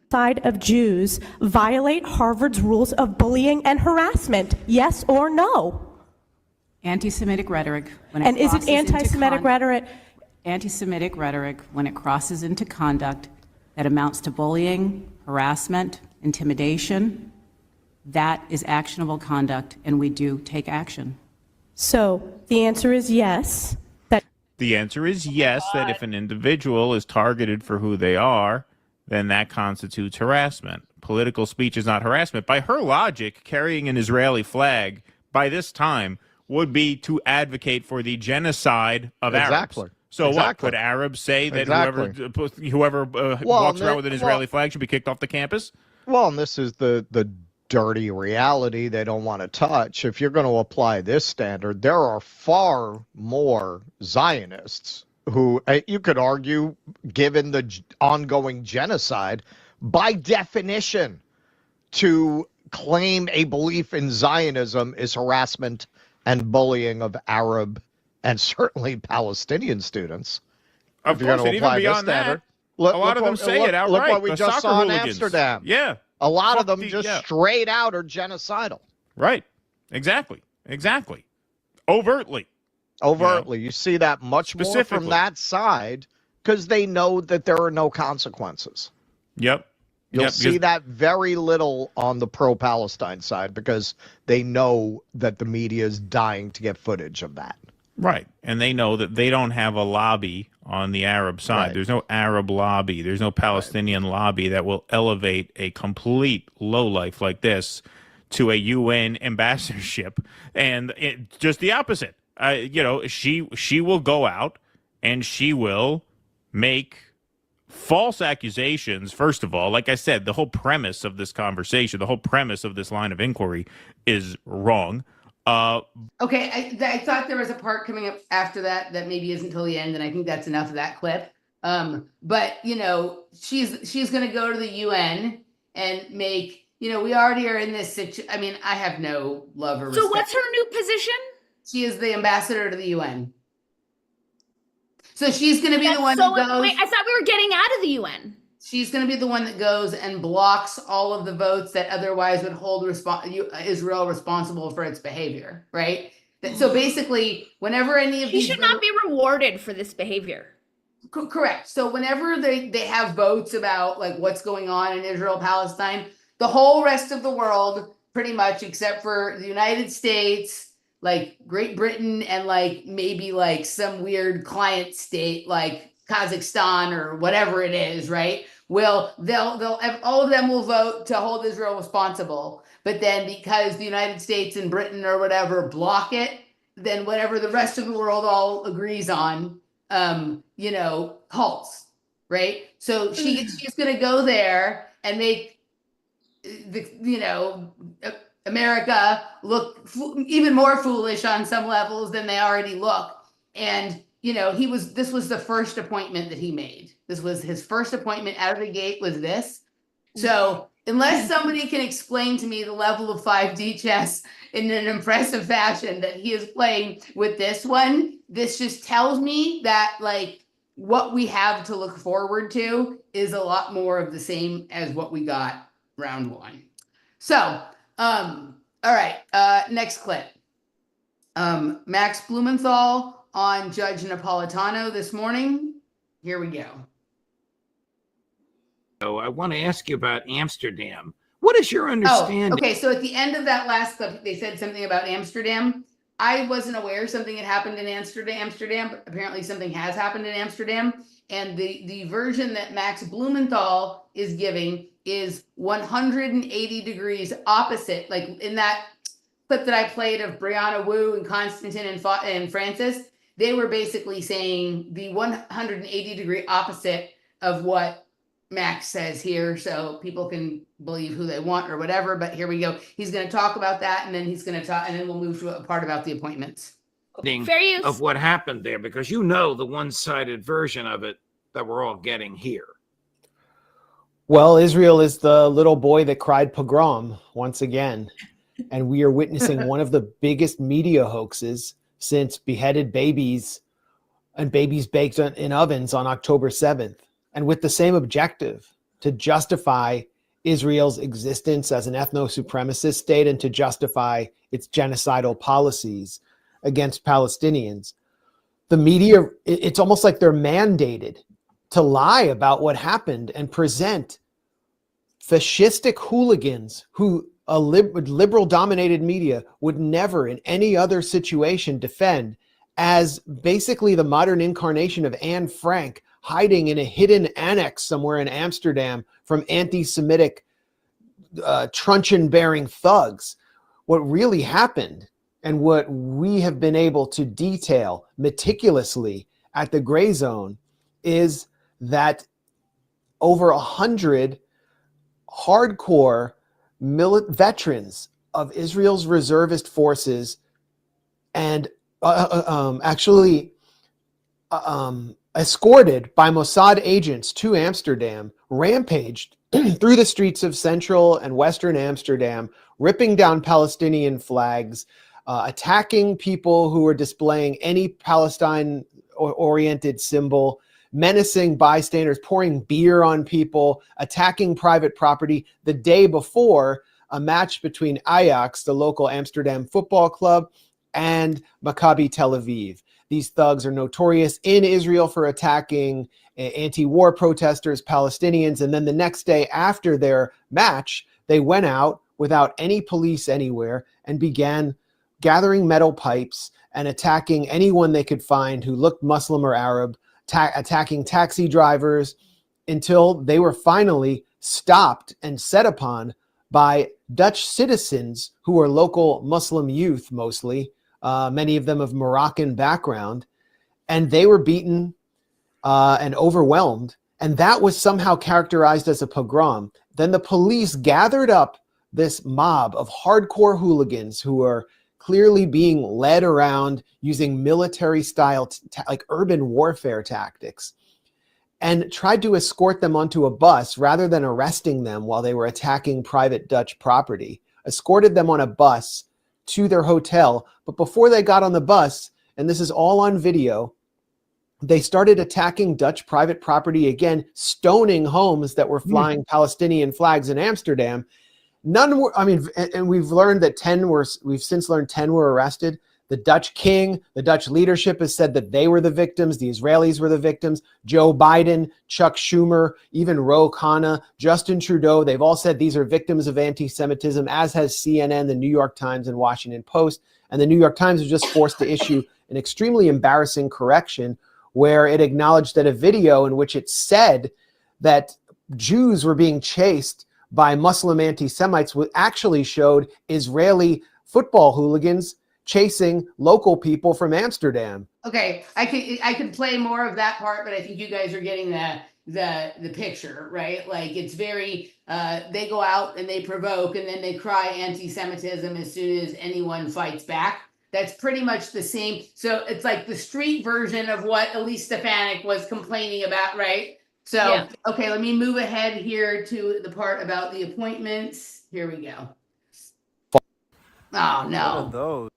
S8: Side of Jews violate Harvard's rules of bullying and harassment? Yes or no?
S10: Anti-Semitic rhetoric.
S8: And is it anti-Semitic rhetoric?
S10: Anti-Semitic rhetoric when it crosses into conduct that amounts to bullying, harassment, intimidation, that is actionable conduct, and we do take action.
S8: So the answer is yes.
S7: The answer is yes, that if an individual is targeted for who they are, then that constitutes harassment. Political speech is not harassment. By her logic, carrying an Israeli flag by this time would be to advocate for the genocide of Arabs. So what, could Arabs say that whoever walks around with an Israeli flag should be kicked off the campus?
S9: Well, and this is the dirty reality they don't want to touch. If you're going to apply this standard, there are far more Zionists who, you could argue, given the ongoing genocide, by definition, to claim a belief in Zionism is harassment and bullying of Arab and certainly Palestinian students.
S7: Of course, and even beyond that, a lot of them say it outright.
S9: Look what we just saw in
S7: hooligans.
S9: Amsterdam.
S7: Yeah.
S9: A lot of them just straight out are genocidal.
S7: Right. Exactly. Overtly.
S9: You see that much more from that side because they know that there are no consequences.
S7: Yep.
S9: You'll see that very little on the pro-Palestine side because they know that the media is dying to get footage of that.
S7: Right. And they know that they don't have a lobby on the Arab side. Right. There's no Arab lobby. There's no Palestinian lobby that will elevate a complete lowlife like this to a UN ambassadorship. And just the opposite. She will go out and she will make false accusations. First of all, like I said, the whole premise of this conversation, the whole premise of this line of inquiry is wrong.
S1: Okay, I thought there was a part coming up after that maybe isn't till the end, and I think that's enough of that clip. But she's going to go to the UN and make. We already are in this situation. I mean, I have no love or respect.
S2: So what's her new position?
S1: She is the ambassador to the UN. So she's going to be the one who goes.
S2: Wait, I thought we were getting out of the UN.
S1: she's going to be the one that goes and blocks all of the votes that otherwise would hold Israel responsible for its behavior, right? So basically, whenever any of
S2: She
S1: these
S2: should not be rewarded for this behavior.
S1: correct. So whenever they have votes about like what's going on in Israel, Palestine, the whole rest of the world, pretty much except for the United States, like Great Britain, and like maybe like some weird client state like Kazakhstan or whatever it is, right? They'll all of them will vote to hold Israel responsible. But then because the United States and Britain or whatever block it, then whatever the rest of the world all agrees on, halts, right? So she's going to go there and make America look even more foolish on some levels than they already look. And this was the first appointment that he made. This was his first appointment out of the gate was this. So unless somebody can explain to me the level of 5D chess in an impressive fashion that he is playing with this one, this just tells me that like what we have to look forward to is a lot more of the same as what we got round one. So, all right, next clip. Max Blumenthal on Judge Napolitano this morning. Here we go.
S11: So I want to ask you about Amsterdam. What is your understanding?
S1: Oh, okay, so at the end of that last clip, they said something about Amsterdam. I wasn't aware something had happened in Amsterdam, but apparently something has happened in Amsterdam. And the version that Max Blumenthal is giving is 180 degrees opposite. Like in that clip that I played of Brianna Wu and Konstantin and Francis, they were basically saying the 180 degree opposite of what Max says here, so people can believe who they want or whatever. But here we go. He's going to talk about that, and then he's going to talk, and then we'll move to a part about the appointments.
S2: Fair use.
S11: Of what happened there, because the one-sided version of it that we're all getting here.
S12: Well, Israel is the little boy that cried pogrom once again, and we are witnessing one of the biggest media hoaxes since beheaded babies and babies baked in ovens on October 7th. And with the same objective, to justify Israel's existence as an ethno-supremacist state and to justify its genocidal policies against Palestinians. The media, it's almost like they're mandated to lie about what happened and present fascistic hooligans who a liberal-dominated media would never in any other situation defend as basically the modern incarnation of Anne Frank, hiding in a hidden annex somewhere in Amsterdam from anti-Semitic truncheon-bearing thugs. What really happened and what we have been able to detail meticulously at the Gray Zone is that over 100 hardcore veterans of Israel's reservist forces and escorted by Mossad agents to Amsterdam, rampaged through the streets of central and western Amsterdam, ripping down Palestinian flags, attacking people who were displaying any Palestine-oriented symbol, menacing bystanders, pouring beer on people, attacking private property the day before a match between Ajax, the local Amsterdam football club, and Maccabi Tel Aviv. These thugs are notorious in Israel for attacking anti-war protesters, Palestinians, and then the next day after their match, they went out without any police anywhere and began gathering metal pipes and attacking anyone they could find who looked Muslim or Arab, attacking taxi drivers until they were finally stopped and set upon by Dutch citizens who were local Muslim youth mostly, many of them of Moroccan background, and they were beaten and overwhelmed, and that was somehow characterized as a pogrom. Then the police gathered up this mob of hardcore hooligans who are clearly being led around using military style, like urban warfare tactics, and tried to escort them onto a bus rather than arresting them while they were attacking private Dutch property, escorted them on a bus to their hotel. But before they got on the bus, and this is all on video, they started attacking Dutch private property again, stoning homes that were flying Palestinian flags in Amsterdam. None were, and we've learned that we've since learned 10 were arrested. The Dutch king, the Dutch leadership has said that they were the victims. The Israelis were the victims. Joe Biden, Chuck Schumer, even Ro Khanna, Justin Trudeau, they've all said these are victims of anti-Semitism, as has CNN, the New York Times, and Washington Post. And the New York Times was just forced to issue an extremely embarrassing correction where it acknowledged that a video in which it said that Jews were being chased by Muslim anti-Semites actually showed Israeli football hooligans chasing local people from Amsterdam.
S1: Okay, I could play more of that part, but I think you guys are getting the picture, right? Like it's very they go out and they provoke and then they cry anti-Semitism as soon as anyone fights back. That's pretty much the same. So it's like the street version of what Elise Stefanik was complaining about, right? So, yeah. Okay, let me move ahead here to the part about the appointments. Here we go. Oh, no.
S13: Those?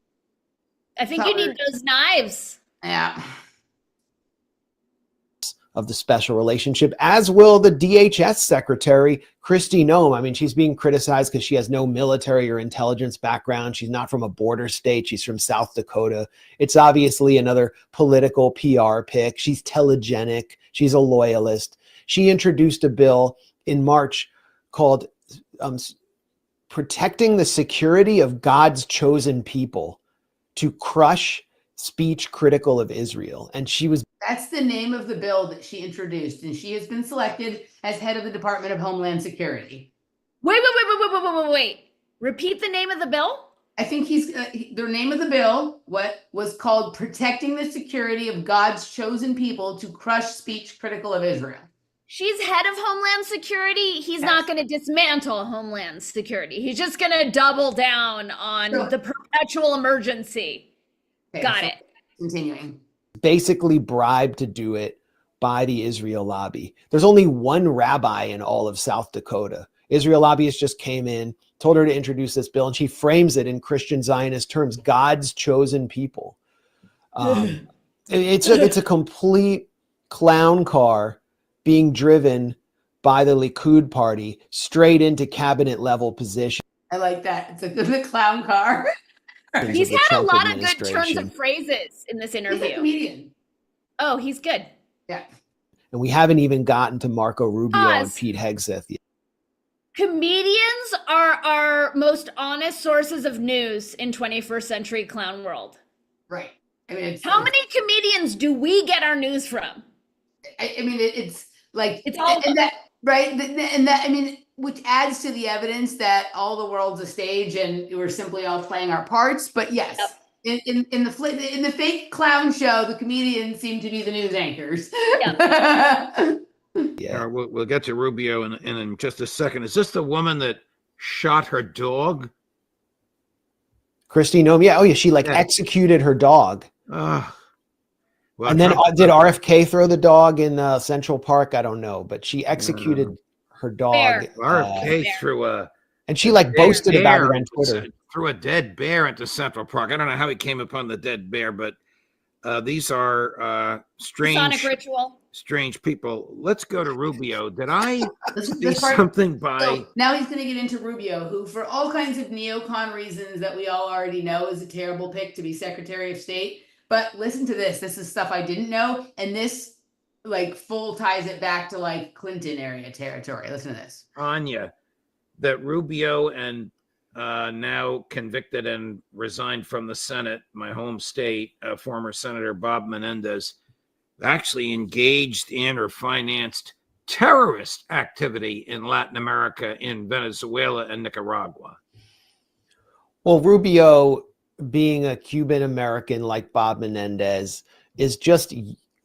S2: I think you need those knives.
S1: Yeah.
S12: Of the special relationship, as will the DHS secretary, Kristi Noem. I mean, she's being criticized because she has no military or intelligence background. She's not from a border state. She's from South Dakota. It's obviously another political PR pick. She's telegenic. She's a loyalist. She introduced a bill in March called Protecting the Security of God's Chosen People to crush speech critical of Israel. And
S1: that's the name of the bill that she introduced, and she has been selected as head of the Department of Homeland Security.
S2: Wait. Repeat the name of the bill?
S1: I think the name of the bill, what was called Protecting the Security of God's Chosen People to Crush Speech Critical of Israel.
S2: She's head of Homeland Security. He's not going to dismantle Homeland Security. He's just going to double down on the perpetual emergency.
S1: Okay,
S2: Got it.
S1: Continuing.
S12: Basically bribed to do it by the Israel lobby. There's only one rabbi in all of South Dakota. Israel lobbyists just came in, told her to introduce this bill, and she frames it in Christian Zionist terms, God's chosen people. It's a complete clown car being driven by the Likud party straight into cabinet level position.
S1: I like that. It's a good clown car.
S2: He's had a lot of good turns of phrases in this interview.
S1: He's a comedian.
S2: Oh, he's good.
S1: Yeah.
S12: And we haven't even gotten to Marco Rubio and Pete Hegseth yet.
S2: Comedians are our most honest sources of news in 21st century clown world.
S1: Right. I mean,
S2: how many comedians do we get our news from?
S1: I mean, it's like
S2: it's all
S1: and that right, and that I mean, which adds to the evidence that all the world's a stage and we're simply all playing our parts. But yes, in the fake clown show, the comedians seem to be the news anchors.
S2: Yep.
S11: Yeah, we'll get to Rubio in just a second. Is this the woman that shot her dog?
S12: Kristi Noem, yeah. Oh, yeah. She executed her dog.
S11: Well,
S12: and then did RFK throw the dog in Central Park? I don't know, but she executed her dog.
S11: RFK threw a,
S12: and she boasted about it on Twitter.
S11: Threw a dead bear into Central Park. I don't know how he came upon the dead bear, but these are
S2: Sonic ritual.
S11: Strange people. Let's go to Rubio. Did I see something by?
S1: So now he's going to get into Rubio, who, for all kinds of neocon reasons that we all already know, is a terrible pick to be Secretary of State. But listen to this. This is stuff I didn't know. And this full ties it back to Clinton area territory. Listen to this.
S11: Anya, that Rubio and now convicted and resigned from the Senate, my home state, former Senator Bob Menendez, actually engaged in or financed terrorist activity in Latin America, in Venezuela and Nicaragua.
S12: Well, Rubio, being a Cuban American like Bob Menendez, is just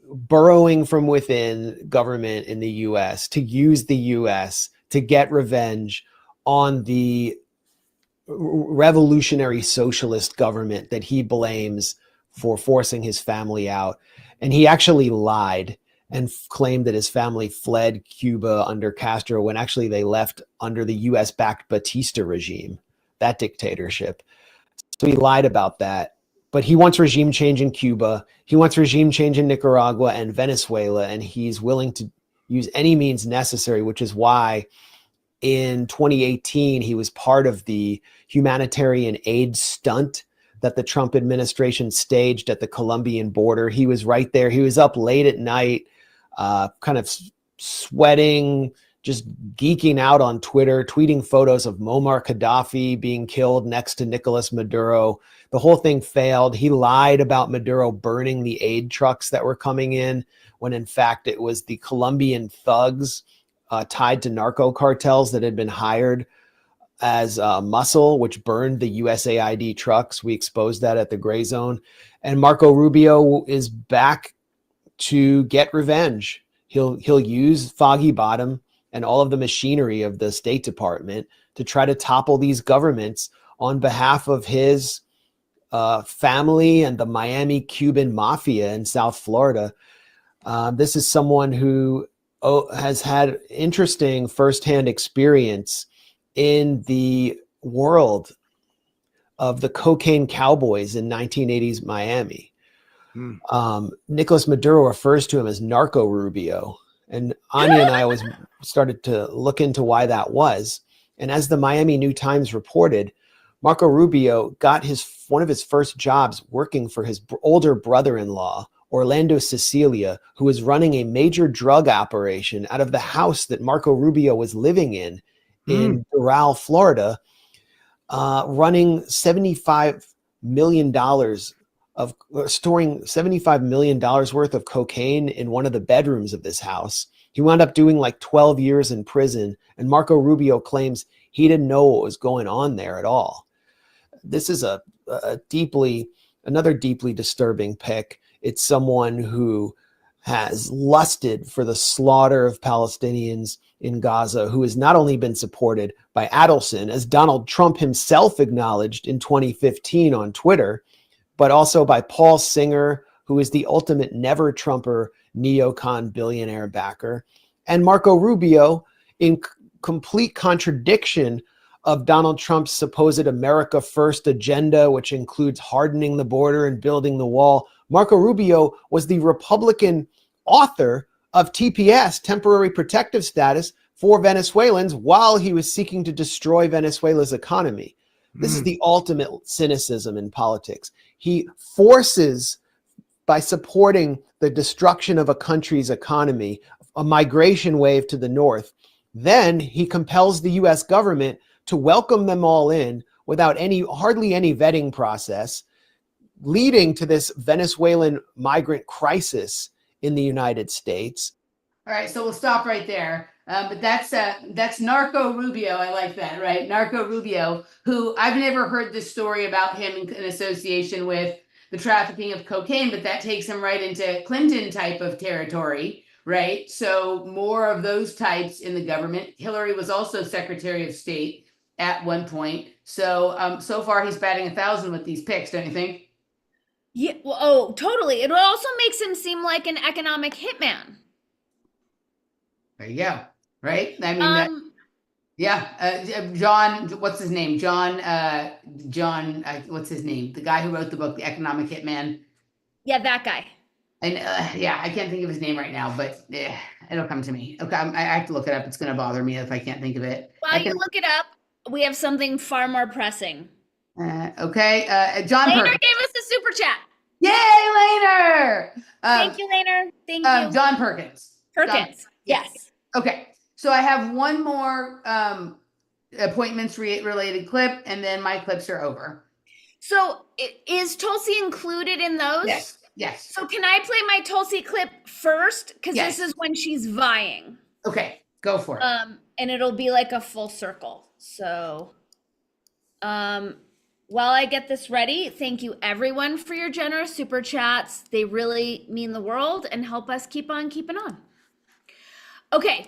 S12: burrowing from within government in the U.S. to use the U.S. to get revenge on the revolutionary socialist government that he blames for forcing his family out. And he actually lied and claimed that his family fled Cuba under Castro when actually they left under the US-backed Batista regime, that dictatorship. So he lied about that. but he wants regime change in Cuba. He wants regime change in Nicaragua and Venezuela, and he's willing to use any means necessary, which is why in 2018, he was part of the humanitarian aid stunt that the Trump administration staged at the Colombian border. He was right there. He was up late at night, kind of sweating, just geeking out on Twitter, tweeting photos of Muammar Gaddafi being killed next to Nicolas Maduro. The whole thing failed. He lied about Maduro burning the aid trucks that were coming in, when in fact it was the Colombian thugs tied to narco cartels that had been hired as muscle, which burned the USAID trucks. We exposed that at the Gray Zone. And Marco Rubio is back to get revenge. He'll use Foggy Bottom and all of the machinery of the State Department to try to topple these governments on behalf of his family and the Miami Cuban mafia in South Florida. This is someone who has had interesting firsthand experience in the world of the cocaine cowboys in 1980s Miami. Nicolas Maduro refers to him as Narco Rubio. And Anya and I always started to look into why that was. And as the Miami New Times reported, Marco Rubio got one of his first jobs working for his older brother-in-law, Orlando Sicilia, who was running a major drug operation out of the house that Marco Rubio was living in Doral, Florida, running $75 million storing $75 million worth of cocaine in one of the bedrooms of this house. He wound up doing like 12 years in prison, and Marco Rubio claims he didn't know what was going on there at all. This is another deeply disturbing pick. It's someone who has lusted for the slaughter of Palestinians in Gaza, who has not only been supported by Adelson, as Donald Trump himself acknowledged in 2015 on Twitter, but also by Paul Singer, who is the ultimate never-Trumper neocon billionaire backer, and Marco Rubio, in complete contradiction of Donald Trump's supposed America First agenda, which includes hardening the border and building the wall. Marco Rubio was the Republican author of TPS, temporary protective status, for Venezuelans while he was seeking to destroy Venezuela's economy. This is the ultimate cynicism in politics. He forces, by supporting the destruction of a country's economy, a migration wave to the north, then he compels the US government to welcome them all in without hardly any vetting process, leading to this Venezuelan migrant crisis in the United States.
S1: All right, so we'll stop right there. But that's Narco Rubio. I like that, right? Narco Rubio, who I've never heard this story about him in association with the trafficking of cocaine, but that takes him right into Clinton type of territory, right? So more of those types in the government. Hillary was also Secretary of State at one point. So so far he's batting 1,000 with these picks, don't you think?
S2: Yeah. Well, oh, totally. It also makes him seem like an economic hitman.
S1: There you go. Right? I mean, John, what's his name? John, what's his name? The guy who wrote the book, The Economic Hitman.
S2: Yeah, that guy.
S1: And I can't think of his name right now, but it'll come to me. Okay, I have to look it up. It's going to bother me if I can't think of it.
S2: While you look it up, we have something far more pressing.
S1: Okay, John
S2: Laner
S1: Perkins
S2: gave us a super chat.
S1: Yay, Laner!
S2: Thank you, Laner. Thank you.
S1: John Perkins.
S2: Perkins, yes.
S1: Okay, so I have one more appointments related clip, and then my clips are over.
S2: So is Tulsi included in those?
S1: Yes.
S2: So can I play my Tulsi clip first? Because
S1: Yes.
S2: this is when she's vying.
S1: Okay, go for it.
S2: And it'll be like a full circle. So while I get this ready, thank you everyone for your generous super chats. They really mean the world and help us keep on keeping on. Okay.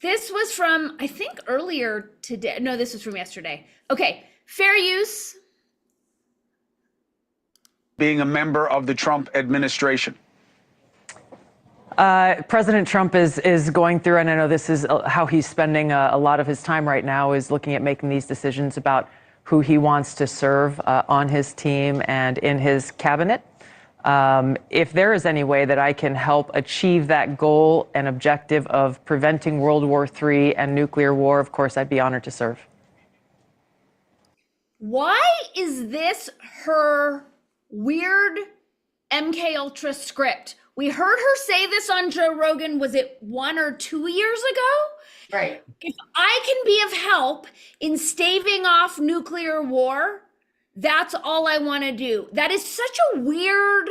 S2: This was from, I think earlier today. No, this was from yesterday. Okay. Fair use.
S13: Being a member of the Trump administration.
S14: President Trump is going through, and I know this is how he's spending a lot of his time right now, is looking at making these decisions about who he wants to serve on his team and in his cabinet. If there is any way that I can help achieve that goal and objective of preventing World War III and nuclear war, of course, I'd be honored to serve.
S2: Why is this her weird MK Ultra script? We heard her say this on Joe Rogan, was it 1 or 2 years ago?
S1: Right.
S2: If I can be of help in staving off nuclear war, that's all I want to do. That is such a weird,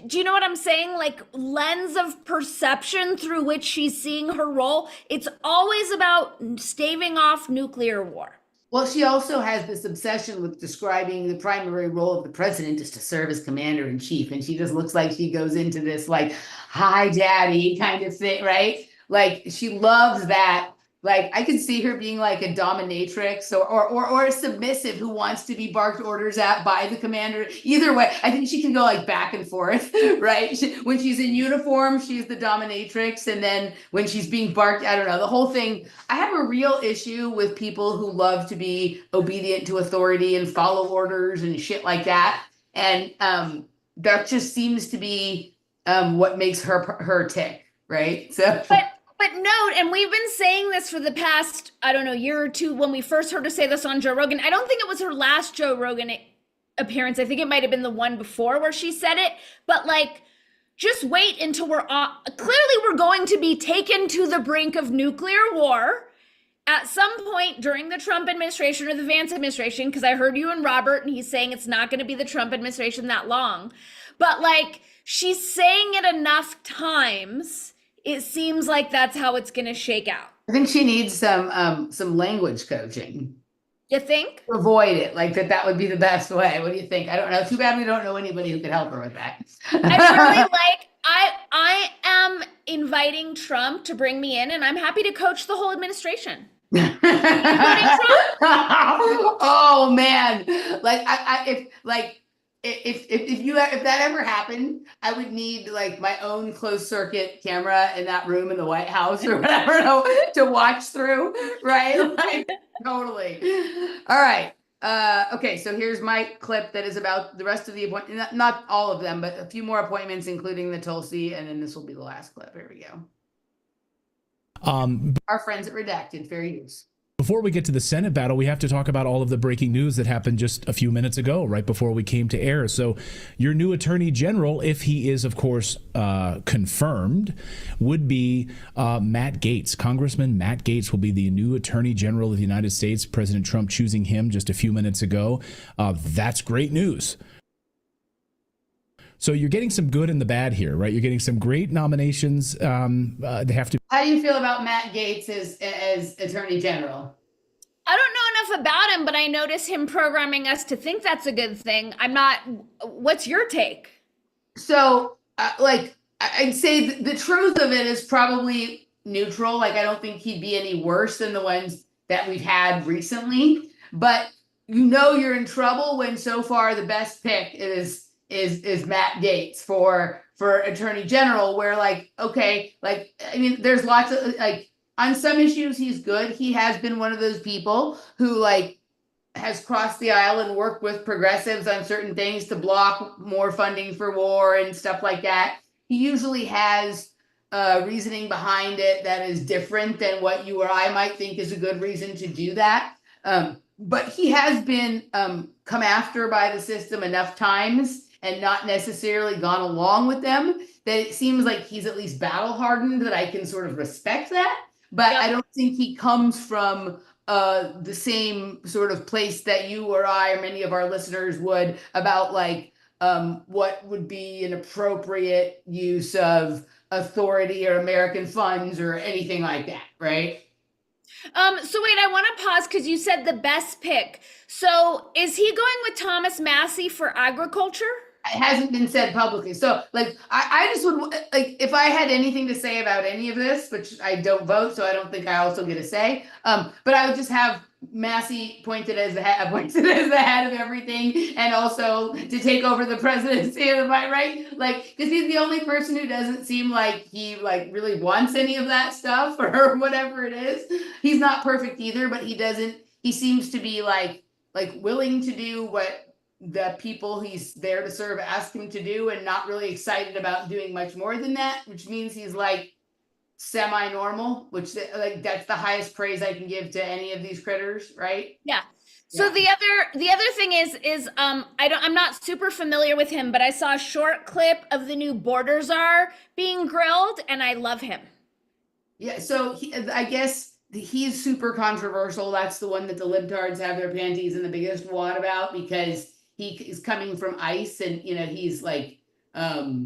S2: do you know what I'm saying? Like lens of perception through which she's seeing her role. It's always about staving off nuclear war.
S1: Well, she also has this obsession with describing the primary role of the president is to serve as commander in chief. And she just looks like she goes into this like, hi, daddy kind of thing, right? Like she loves that. Like I could see her being like a dominatrix or a submissive who wants to be barked orders at by the commander. Either way, I think she can go like back and forth, right? When she's in uniform, she's the dominatrix. And then when she's being barked, I don't know, the whole thing. I have a real issue with people who love to be obedient to authority and follow orders and shit like that. And that just seems to be what makes her tick, right? So.
S2: But note, and we've been saying this for the past, I don't know, year or two, when we first heard her say this on Joe Rogan. I don't think it was her last Joe Rogan appearance. I think it might have been the one before where she said it. But like, just wait until clearly we're going to be taken to the brink of nuclear war at some point during the Trump administration or the Vance administration, because I heard you and Robert, and he's saying it's not going to be the Trump administration that long. But like, she's saying it enough times, it seems like that's how it's going to shake out.
S1: I think she needs some language coaching.
S2: You think?
S1: To avoid it, like that would be the best way. What do you think? I don't know. Too bad we don't know anybody who could help her with that.
S2: I really like, I am inviting Trump to bring me in, and I'm happy to coach the whole administration.
S1: Oh man. Like if that ever happened, I would need like my own closed circuit camera in that room in the White House or whatever to watch through, right? Like, totally. All right. Okay, so here's my clip that is about the rest of the appointment, not all of them, but a few more appointments, including the Tulsi, and then this will be the last clip. Here we go. Our friends at Redacted, fair use.
S15: Before we get to the Senate battle, we have to talk about all of the breaking news that happened just a few minutes ago, right before we came to air. So your new attorney general, if he is, of course, confirmed, would be Matt Gaetz. Congressman Matt Gaetz will be the new attorney general of the United States. President Trump choosing him just a few minutes ago. That's great news. So you're getting some good and the bad here, right? You're getting some great nominations. They have to.
S1: How do you feel about Matt Gaetz as Attorney General?
S2: I don't know enough about him, but I notice him programming us to think that's a good thing. What's your take? So, I'd say the truth of it is probably neutral. Like, I don't think he'd be any worse than the ones that we've had recently. But you know you're in trouble when so far the best pick is Matt Gaetz for Attorney General, where there's lots of on some issues he's good. He has been one of those people who has crossed the aisle and worked with progressives on certain things to block more funding for war and stuff like that. He usually has reasoning behind it that is different than what you or I might think is a good reason to do that. But he has been come after by the system enough times and not necessarily gone along with them that it seems like he's at least battle hardened, that I can sort of respect that. But I don't think he comes from the same sort of place that you or I or many of our listeners would about what would be an appropriate use of authority or American funds or anything like that, right? So wait, I want to pause because you said the best pick. So is he going with Thomas Massey for agriculture?
S1: It hasn't been said publicly. So I just would if I had anything to say about any of this, which I don't vote, so I don't think I also get a say. But I would just have Massey pointed as the head of everything, and also to take over the presidency. Am I right? Because he's the only person who doesn't seem like he really wants any of that stuff or whatever it is. He's not perfect either, but he doesn't. He seems to be like willing to do what the people he's there to serve ask him to do, and not really excited about doing much more than that, which means he's like semi-normal, which like that's the highest praise I can give to any of these critters, right?
S2: Yeah. So the other thing is I'm not super familiar with him, but I saw a short clip of the new border czar being grilled, and I love him.
S1: Yeah, so I guess he's super controversial. That's the one that the libtards have their panties in the biggest wad about, because he is coming from ICE, and he's like a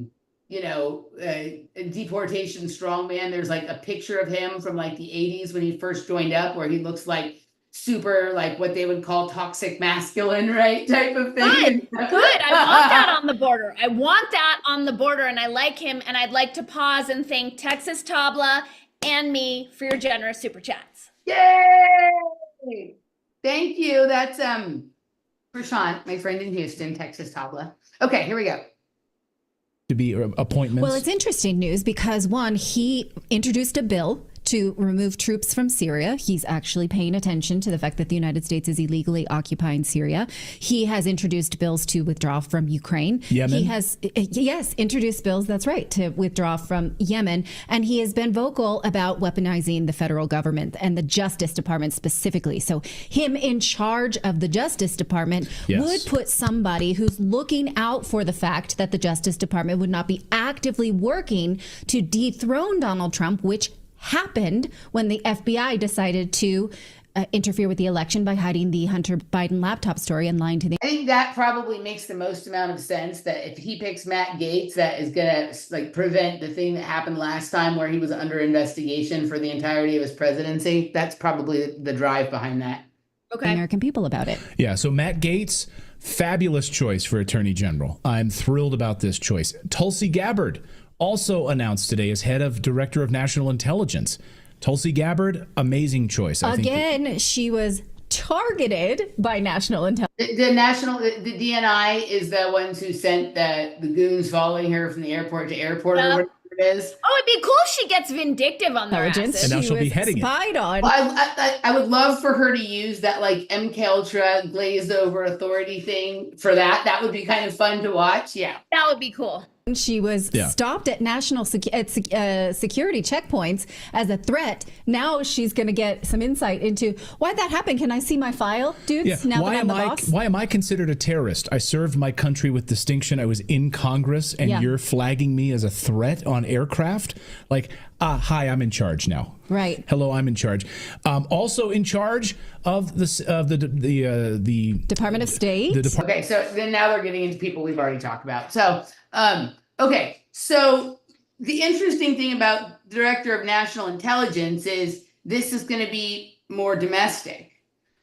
S1: deportation strongman. There's like a picture of him from like the 80s when he first joined up, where he looks like super like what they would call toxic masculine, right? Type of thing.
S2: Good. I want that on the border. I want that on the border, and I like him, and I'd like to pause and thank Texas Tabla and me for your generous super chats.
S1: Yay! Thank you. That's Prashant, my friend in Houston, Texas Tabla. Okay, here we go.
S15: To be appointments.
S16: Well, it's interesting news because one, he introduced a bill to remove troops from Syria. He's actually paying attention to the fact that the United States is illegally occupying Syria. He has introduced bills to withdraw from Ukraine.
S15: Yemen.
S16: He has, yes, introduced bills, that's right, to withdraw from Yemen. And he has been vocal about weaponizing the federal government and the Justice Department specifically. So him in charge of the Justice Department would put somebody who's looking out for the fact that the Justice Department would not be actively working to dethrone Donald Trump, which happened when the FBI decided to interfere with the election by hiding the Hunter Biden laptop story and lying to the.
S1: I think that probably makes the most amount of sense, that if he picks Matt Gaetz, that is gonna like prevent the thing that happened last time where he was under investigation for the entirety of his presidency. That's probably the drive behind that.
S2: Okay.
S16: American people about it.
S15: Yeah, so Matt Gaetz, fabulous choice for Attorney General. I'm thrilled about this choice. Tulsi Gabbard, also announced today as head of Director of National Intelligence. Tulsi Gabbard, amazing choice.
S16: Again, she was targeted by national intelligence.
S1: The DNI is the ones who sent the goons following her from the airport to airport or whatever it is.
S2: Oh, it'd be cool if she gets vindictive on their asses.
S15: And now she'll be heading
S16: spied on.
S1: Well, I would love for her to use that like MK Ultra glazed over authority thing for that. That would be kind of fun to watch. Yeah.
S2: That would be cool.
S16: She was stopped at national security checkpoints as a threat. Now she's going to get some insight into why that happened. Can I see my file, dudes? Now
S15: why
S16: that I'm the boss?
S15: Why am I considered a terrorist? I served my country with distinction. I was in Congress, and you're flagging me as a threat on aircraft? Like, hi, I'm in charge now.
S16: Right.
S15: Hello, I'm in charge. Also in charge of the
S16: Department of State.
S1: Okay, so then now they're getting into people we've already talked about. So, okay, so the interesting thing about Director of National Intelligence is this is going to be more domestic,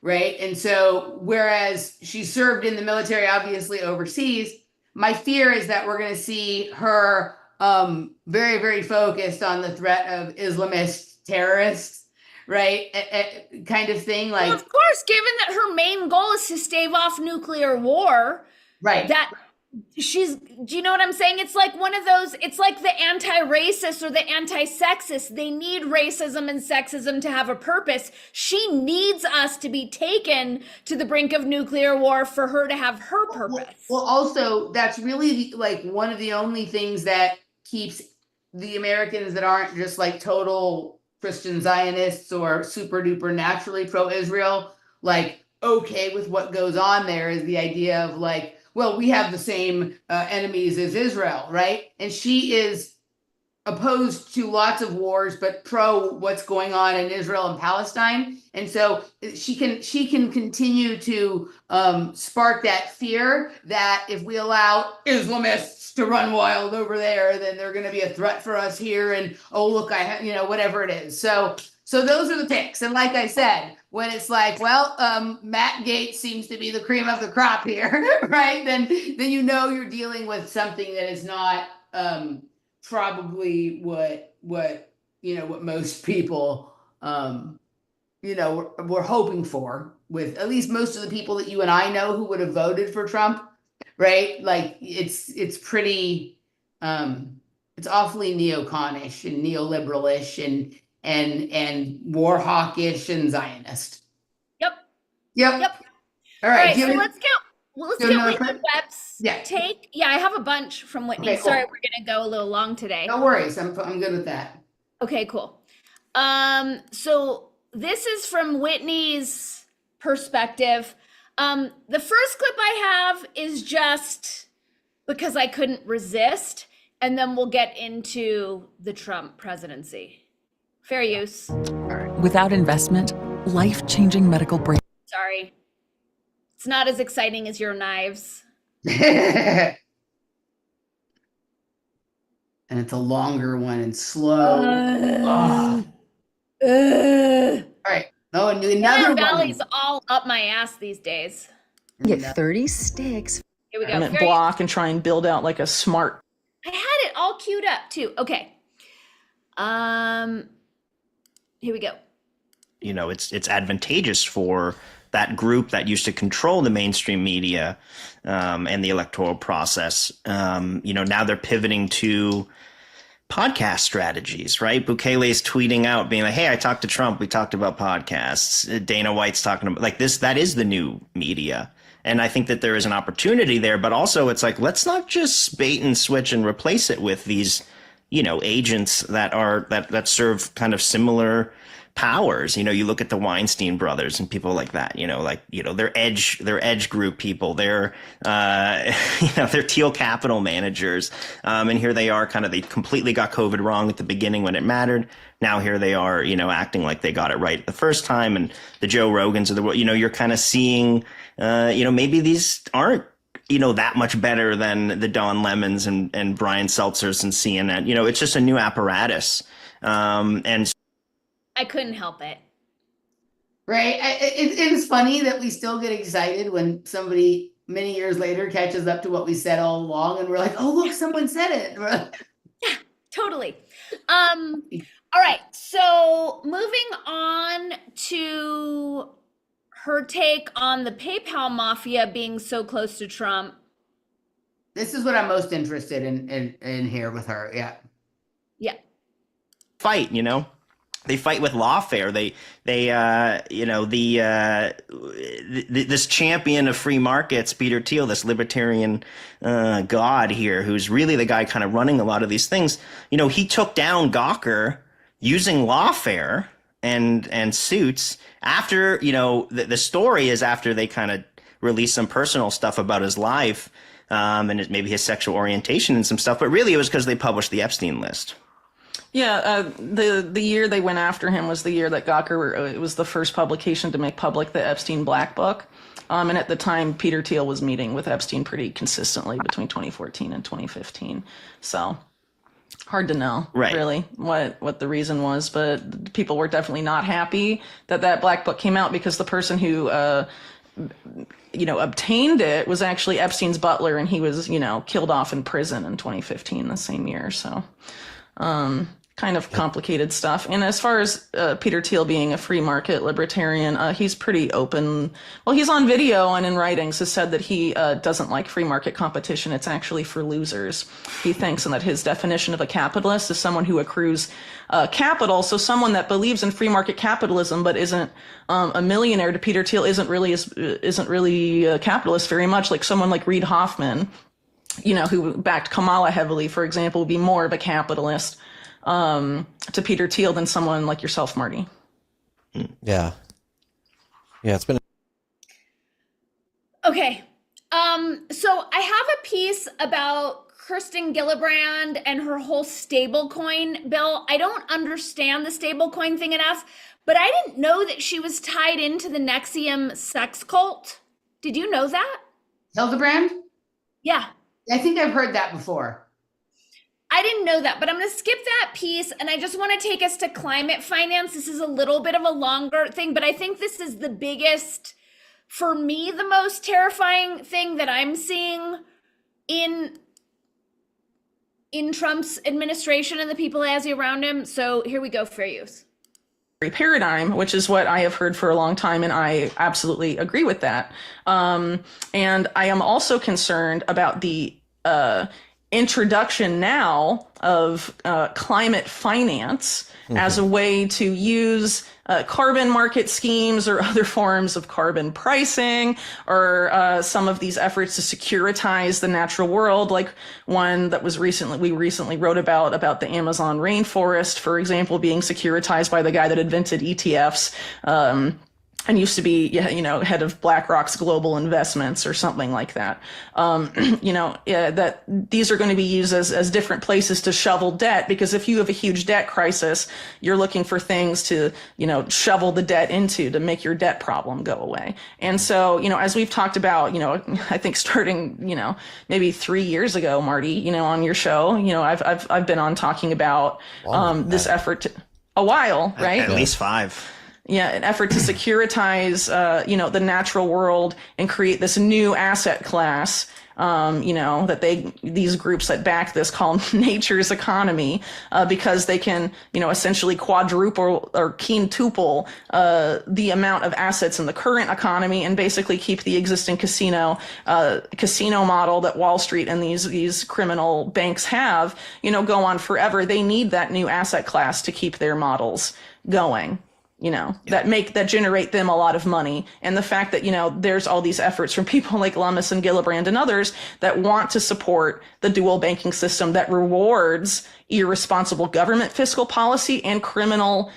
S1: right? And so whereas she served in the military, obviously overseas, my fear is that we're going to see her very, very focused on the threat of Islamist terrorists, right? Kind of thing. Like,
S2: well, of course, given that her main goal is to stave off nuclear war,
S1: right?
S2: That she's, do you know what I'm saying? It's like one of those, it's like the anti-racist or the anti-sexist. They need racism and sexism to have a purpose. She needs us to be taken to the brink of nuclear war for her to have her purpose.
S1: Well, also, that's really like one of the only things that keeps the Americans that aren't just like total Christian Zionists or super duper naturally pro-Israel, like okay with what goes on there, is the idea of like, well, we have the same enemies as Israel, right? And she is opposed to lots of wars, but pro what's going on in Israel and Palestine. And so she can continue to spark that fear that if we allow Islamists to run wild over there, then they're going to be a threat for us here. And oh, look, whatever it is. So those are the ticks. And like I said, when it's like, well, Matt Gaetz seems to be the cream of the crop here, right? Then you're dealing with something that is not probably what most people were hoping for, with at least most of the people that you and I know who would have voted for Trump, right? Like it's pretty it's awfully neoconish and neoliberalish and war hawkish and Zionist.
S2: Yep.
S1: All
S2: All
S1: right.
S2: right,
S1: do you
S2: so
S1: have-
S2: let's
S1: do you
S2: get
S1: have
S2: Whitney
S1: another
S2: Webb's take. Yeah, I have a bunch from Whitney.
S1: Okay, cool.
S2: Sorry, we're gonna go a little long today.
S1: No worries. I'm good with that.
S2: Okay, cool. So this is from Whitney's perspective. The first clip I have is just because I couldn't resist, and then we'll get into the Trump presidency. Fair use.
S17: Without investment, life-changing medical break.
S2: Sorry. It's not as exciting as your knives.
S1: And it's a longer one and slow. Ugh. All right. Oh, another
S2: Valley's
S1: one.
S2: all up my ass these days.
S18: Get 30 sticks.
S2: Here we go.
S18: Element block and try and build out like a smart.
S2: I had it all queued up too. Okay. Here we go.
S19: You know, it's advantageous for that group that used to control the mainstream media and the electoral process. You know, now they're pivoting to podcast strategies, right? Bukele's tweeting out being like, hey, I talked to Trump. We talked about podcasts. Dana White's talking about like this. That is the new media. And I think that there is an opportunity there, but also it's like, let's not just bait and switch and replace it with these, you know, agents that are that serve kind of similar powers. You know, you look at the Weinstein brothers and people like that, you know, like, you know, they're edge group people. They're, you know, they're Teal Capital managers. And here they are they completely got COVID wrong at the beginning when it mattered. Now here they are, you know, acting like they got it right the first time. And the Joe Rogans of the world, you know, you're kind of seeing, you know, maybe these aren't, you know, that much better than the Don Lemons and Brian Seltzers and CNN. You know, it's just a new apparatus. And
S2: I couldn't help it.
S1: Right. It's funny that we still get excited when somebody many years later catches up to what we said all along, and we're like, "Oh, look, someone said it."
S2: Yeah, totally. All right. So moving on to her take on the PayPal mafia being so close to Trump.
S1: This is what I'm most interested in here with her. Yeah.
S2: Yeah.
S19: Fight, you know. They fight with lawfare. You know, this champion of free markets, Peter Thiel, this libertarian god here, who's really the guy kind of running a lot of these things. You know, he took down Gawker using lawfare and suits after, you know, the story is after they kind of released some personal stuff about his life and maybe his sexual orientation and some stuff. But really it was because they published the Epstein list.
S18: Yeah, the year they went after him was the year that Gawker, it was the first publication to make public the Epstein Black Book. And at the time, Peter Thiel was meeting with Epstein pretty consistently between 2014 and 2015. So hard to know, really, what the reason was. But people were definitely not happy that Black Book came out because the person who, you know, obtained it was actually Epstein's butler, and he was, you know, killed off in prison in 2015, the same year. So kind of complicated stuff. And as far as Peter Thiel being a free market libertarian, he's pretty open. Well, he's on video and in writings has said that he doesn't like free market competition. It's actually for losers. He thinks, and that his definition of a capitalist is someone who accrues capital. So someone that believes in free market capitalism but isn't a millionaire, to Peter Thiel, isn't really a capitalist very much. Like someone like Reid Hoffman, you know, who backed Kamala heavily, for example, would be more of a capitalist to Peter Thiel than someone like yourself, Marty.
S20: Yeah. Yeah, it's been.
S2: Okay. So I have a piece about Kirsten Gillibrand and her whole stablecoin bill. I don't understand the stablecoin thing enough, but I didn't know that she was tied into the Nexium sex cult. Did you know that?
S1: Hildebrand?
S2: Yeah.
S1: I think I've heard that before.
S2: I didn't know that, but I'm going to skip that piece, and I just want to take us to climate finance. This is a little bit of a longer thing, but I think this is the biggest, for me, the most terrifying thing that I'm seeing in Trump's administration and the people as around him. So here we go, fair use.
S18: Paradigm, which is what I have heard for a long time, and I absolutely agree with that. And I am also concerned about the introduction now of climate finance as a way to use carbon market schemes or other forms of carbon pricing, or some of these efforts to securitize the natural world, like one that was we recently wrote about the Amazon rainforest, for example, being securitized by the guy that invented ETFs. And used to be, head of BlackRock's global investments or something like that. That these are going to be used as different places to shovel debt, because if you have a huge debt crisis, you're looking for things to, shovel the debt into to make your debt problem go away. And so, as we've talked about, I think starting, maybe 3 years ago, Marty, on your show, I've been on talking about this effort a while, right?
S19: At least 5.
S18: Yeah, an effort to securitize, the natural world and create this new asset class, that these groups that back this call nature's economy, because they can, essentially quadruple or quintuple the amount of assets in the current economy and basically keep the existing casino model that Wall Street and these criminal banks have, go on forever. They need that new asset class to keep their models going. That generate them a lot of money. And the fact that, there's all these efforts from people like Lummis and Gillibrand and others that want to support the dual banking system that rewards irresponsible government fiscal policy and criminal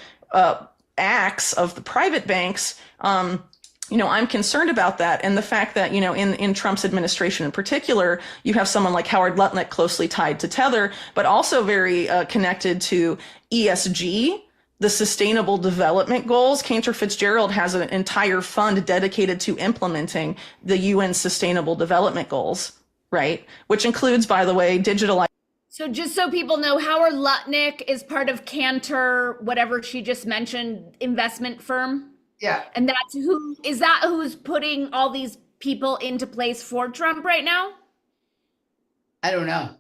S18: acts of the private banks. I'm concerned about that. And the fact that, in Trump's administration in particular, you have someone like Howard Lutnick closely tied to Tether, but also very connected to ESG, the Sustainable Development Goals. Cantor Fitzgerald has an entire fund dedicated to implementing the UN Sustainable Development Goals, right? Which includes, by the way, digital.
S2: So just so people know, Howard Lutnick is part of Cantor, whatever she just mentioned, investment firm.
S1: Yeah.
S2: And who's putting all these people into place for Trump right now?
S1: I don't know.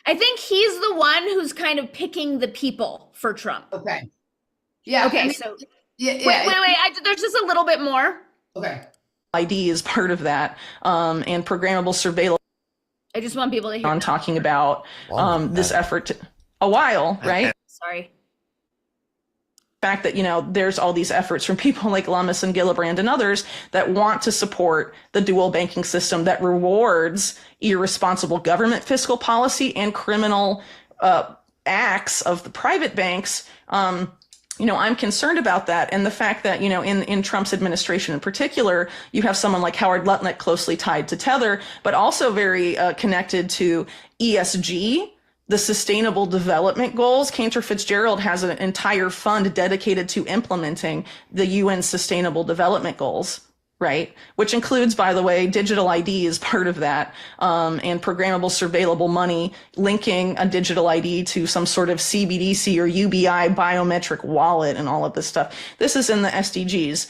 S2: I think he's the one who's kind of picking the people for Trump.
S1: Okay. Yeah.
S2: Okay. Wait. There's just a little bit more.
S1: Okay.
S18: ID is part of that, and programmable surveillance.
S2: I just want people to hear.
S18: On talking about this effort a while, right?
S2: Sorry.
S18: Fact that, there's all these efforts from people like Lummis and Gillibrand and others that want to support the dual banking system that rewards irresponsible government fiscal policy and criminal acts of the private banks. I'm concerned about that. And the fact that, in Trump's administration in particular, you have someone like Howard Lutnick closely tied to Tether, but also very connected to ESG, the Sustainable Development Goals. Cantor Fitzgerald has an entire fund dedicated to implementing the UN Sustainable Development Goals, right? Which includes, by the way, digital ID is part of that, and programmable surveillable money, linking a digital ID to some sort of CBDC or UBI biometric wallet and all of this stuff. This is in the SDGs.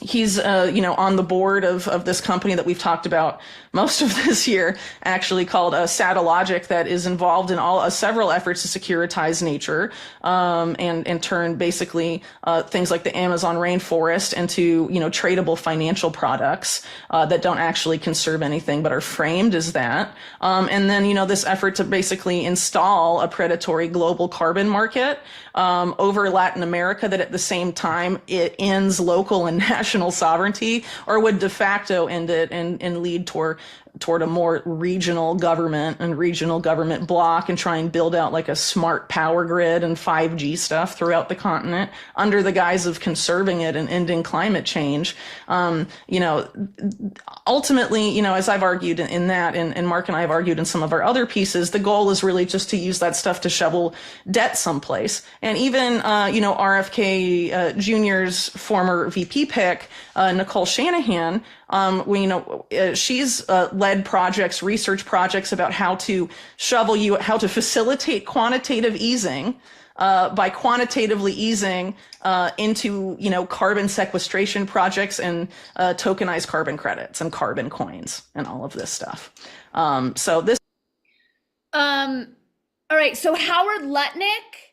S18: He's, on the board of this company that we've talked about most of this year, actually called Satellogic, that is involved in several efforts to securitize nature, and turn basically things like the Amazon rainforest into, tradable financial products that don't actually conserve anything but are framed as that. And then, this effort to basically install a predatory global carbon market over Latin America that at the same time it ends local and national sovereignty, or would de facto end it and lead toward a more regional government block, and try and build out like a smart power grid and 5G stuff throughout the continent under the guise of conserving it and ending climate change. Ultimately, as I've argued in that, and Mark and I have argued in some of our other pieces, the goal is really just to use that stuff to shovel debt someplace. And even, RFK Jr.'s former VP pick, Nicole Shanahan, she's led research projects about how to facilitate quantitative easing by quantitatively easing into carbon sequestration projects and tokenized carbon credits and carbon coins and all of this stuff. All
S2: right, so Howard Lutnick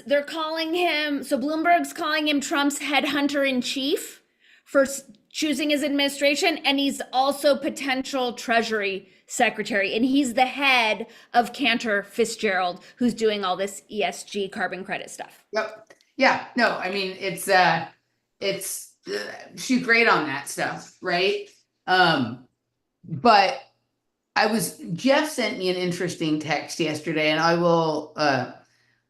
S2: they're calling him, so Bloomberg's calling him Trump's headhunter in chief for choosing his administration, and he's also potential Treasury Secretary, and he's the head of Cantor Fitzgerald, who's doing all this ESG carbon credit stuff.
S1: Yep. Yeah. No, I mean, it's she's great on that stuff, right? But Jeff sent me an interesting text yesterday, and I will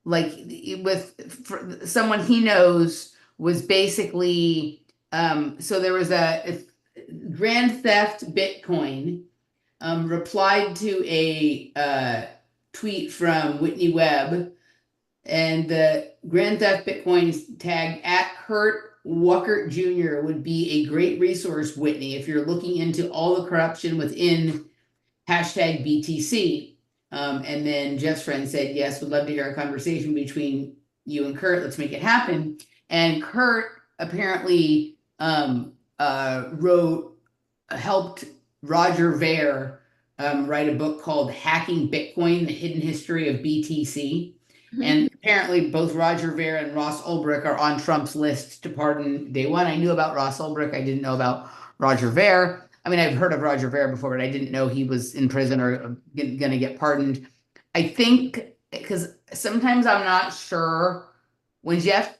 S1: with someone he knows was basically so there was a Grand Theft Bitcoin replied to a tweet from Whitney Webb, and the Grand Theft Bitcoin tag at Kurt Wuckert Jr. would be a great resource, Whitney, if you're looking into all the corruption within hashtag BTC. And then Jeff's friend said, yes, would love to hear a conversation between you and Kurt. Let's make it happen. And Kurt apparently helped Roger Ver write a book called Hacking Bitcoin, The Hidden History of BTC. And apparently both Roger Ver and Ross Ulbricht are on Trump's list to pardon day one. I knew about Ross Ulbricht. I didn't know about Roger Ver. I mean, I've heard of Roger Ver before, but I didn't know he was in prison or going to get pardoned. I think because sometimes I'm not sure when Jeff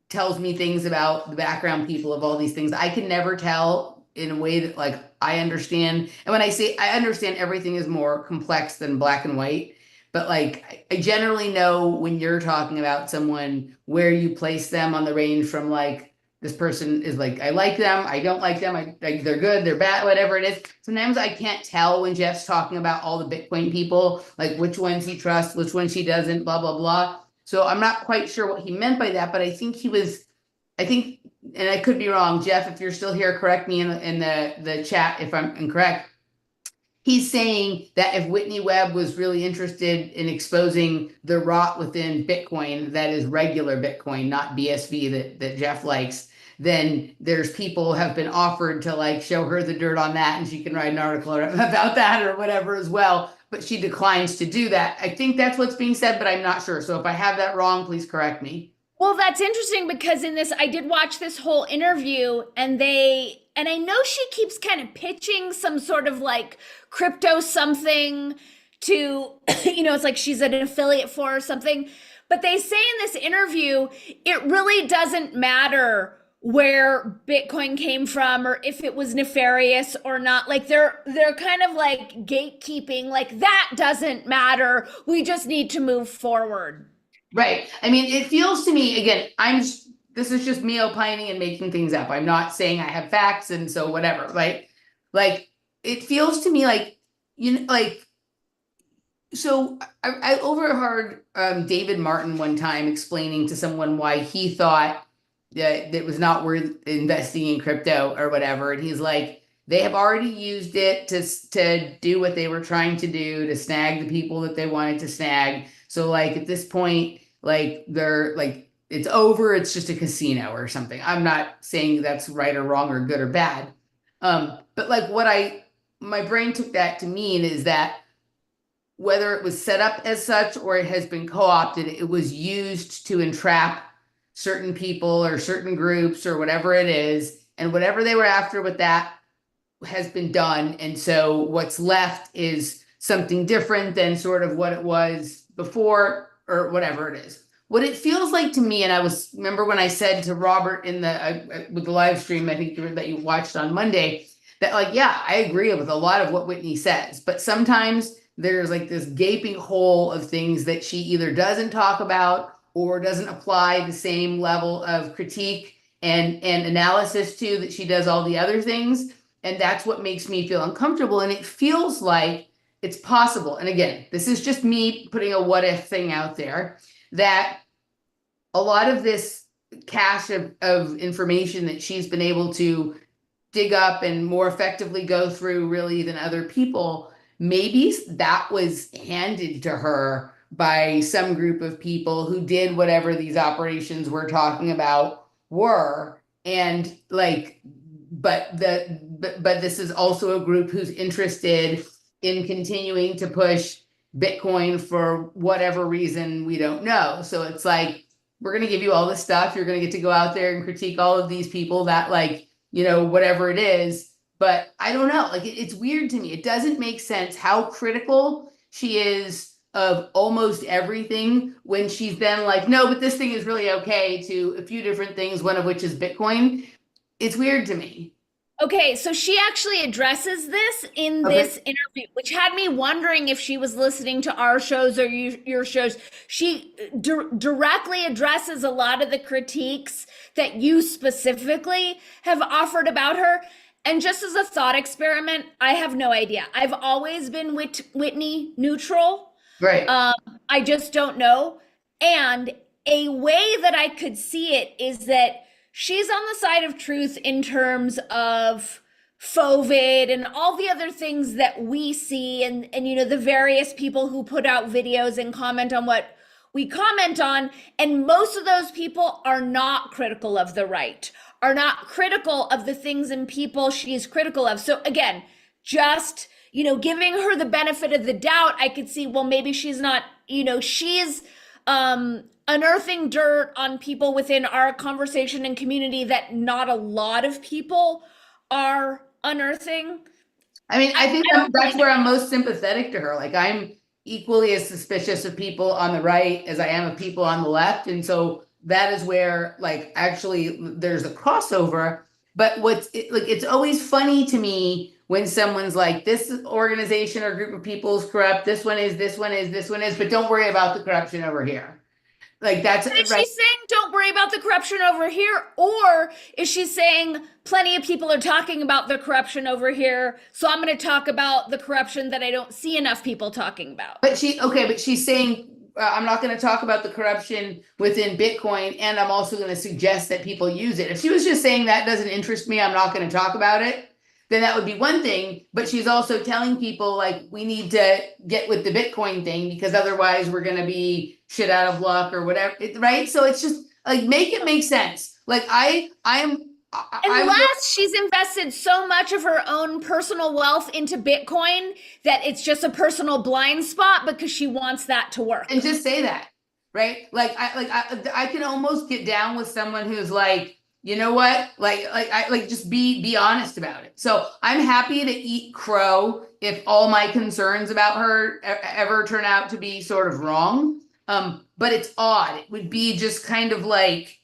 S1: tells me things about the background people of all these things, I can never tell in a way that like I understand. And when I say I understand, everything is more complex than black and white. But like, I generally know when you're talking about someone where you place them on the range from like, this person is like, I like them, I don't like them, they're good, they're bad, whatever it is. Sometimes I can't tell when Jeff's talking about all the Bitcoin people, like which ones he trusts, which ones he doesn't, blah, blah, blah. So I'm not quite sure what he meant by that, but I think and I could be wrong, Jeff, if you're still here, correct me in the chat if I'm incorrect. He's saying that if Whitney Webb was really interested in exposing the rot within Bitcoin, that is regular Bitcoin, not BSV that Jeff likes, then there's people have been offered to like show her the dirt on that and she can write an article about that or whatever as well. But she declines to do that. I think that's what's being said, but I'm not sure. So if I have that wrong, please correct me.
S2: Well, that's interesting because I did watch this whole interview and I know she keeps kind of pitching some sort of like crypto something to, it's like she's an affiliate for or something. But they say in this interview, it really doesn't matter where Bitcoin came from or if it was nefarious or not. Like they're kind of like gatekeeping, like that doesn't matter. We just need to move forward.
S1: Right. I mean, it feels to me, again, this is just me opining and making things up. I'm not saying I have facts and so whatever, right? Like, it feels to me like, so I overheard David Martin one time explaining to someone why he thought that it was not worth investing in crypto or whatever. And he's like, they have already used it to do what they were trying to do, to snag the people that they wanted to snag. So like at this point, like they're like, it's over. It's just a casino or something. I'm not saying that's right or wrong or good or bad. But like my brain took that to mean is that whether it was set up as such or it has been co-opted, it was used to entrap certain people or certain groups or whatever it is. And whatever they were after with that has been done. And so what's left is something different than sort of what it was before or whatever it is. What it feels like to me, and remember when I said to Robert with the live stream, I think that you watched on Monday, that like, yeah, I agree with a lot of what Whitney says, but sometimes there's like this gaping hole of things that she either doesn't talk about or doesn't apply the same level of critique and analysis to that she does all the other things. And that's what makes me feel uncomfortable. And it feels like it's possible. And again, this is just me putting a what if thing out there, that a lot of this cache of information that she's been able to dig up and more effectively go through really than other people, maybe that was handed to her by some group of people who did whatever these operations we're talking about were. And like, but this is also a group who's interested in continuing to push Bitcoin for whatever reason we don't know. So it's like, we're going to give you all this stuff. You're going to get to go out there and critique all of these people that like whatever it is. But I don't know, like it's weird to me. It doesn't make sense how critical she is of almost everything when she's then like, no, but this thing is really okay, to a few different things, one of which is Bitcoin. It's weird to me.
S2: Okay, so she actually addresses this in this interview, which had me wondering if she was listening to our shows or your shows. She directly addresses a lot of the critiques that you specifically have offered about her. And just as a thought experiment, I have no idea. I've always been Whitney neutral.
S1: Right.
S2: I just don't know. And a way that I could see it is that she's on the side of truth in terms of FOVID and all the other things that we see, and the various people who put out videos and comment on what we comment on. And most of those people are not critical of the right, are not critical of the things and people she's critical of. So again, just, giving her the benefit of the doubt, I could see, well, maybe she's not, she's unearthing dirt on people within our conversation and community that not a lot of people are unearthing.
S1: I mean, I think that's where I'm most sympathetic to her. Like, I'm equally as suspicious of people on the right as I am of people on the left. And so that is where, like, actually there's a crossover. But it's always funny to me when someone's like, this organization or group of people is corrupt, this one is, but don't worry about the corruption over here. Like, that's
S2: is she saying don't worry about the corruption over here, or is she saying plenty of people are talking about the corruption over here, so I'm going to talk about the corruption that I don't see enough people talking about?
S1: But she's saying I'm not going to talk about the corruption within Bitcoin, and I'm also going to suggest that people use it. If she was just saying that doesn't interest me, I'm not going to talk about it, then that would be one thing. But she's also telling people, like, we need to get with the Bitcoin thing because otherwise we're going to be shit out of luck or whatever, right? So it's just like, make it make sense. Like,
S2: unless she's invested so much of her own personal wealth into Bitcoin that it's just a personal blind spot because she wants that to work.
S1: And just say that, right? Like I can almost get down with someone who's like, you know what? Just be honest about it. So I'm happy to eat crow if all my concerns about her ever turn out to be sort of wrong. But it's odd. It would be just kind of like,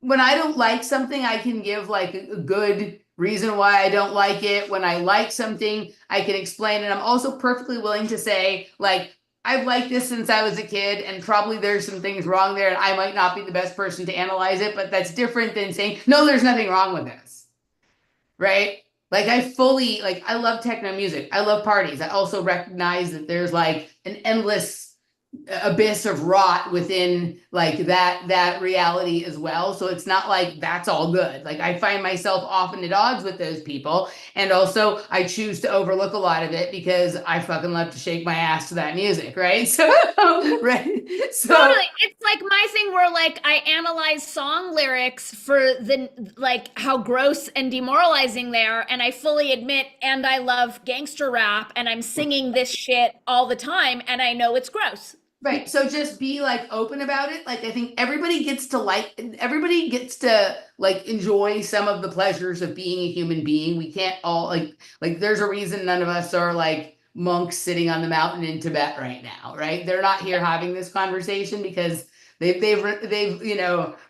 S1: when I don't like something, I can give like a good reason why I don't like it. When I like something, I can explain it. I'm also perfectly willing to say, like, I've liked this since I was a kid, and probably there's some things wrong there, and I might not be the best person to analyze it, but that's different than saying, no, there's nothing wrong with this, right? Like, I love techno music. I love parties. I also recognize that there's like an endless abyss of rot within like that reality as well. So it's not like that's all good. Like, I find myself often at odds with those people. And also I choose to overlook a lot of it because I fucking love to shake my ass to that music. Right. So, right. So
S2: totally. It's like my thing where like I analyze song lyrics for like how gross and demoralizing they are. And I fully admit, and I love gangster rap and I'm singing this shit all the time. And I know it's gross.
S1: Right. So just be like open about it. Like, I think everybody gets to like enjoy some of the pleasures of being a human being. We can't all like there's a reason none of us are like monks sitting on the mountain in Tibet right now. Right. They're not here having this conversation because they've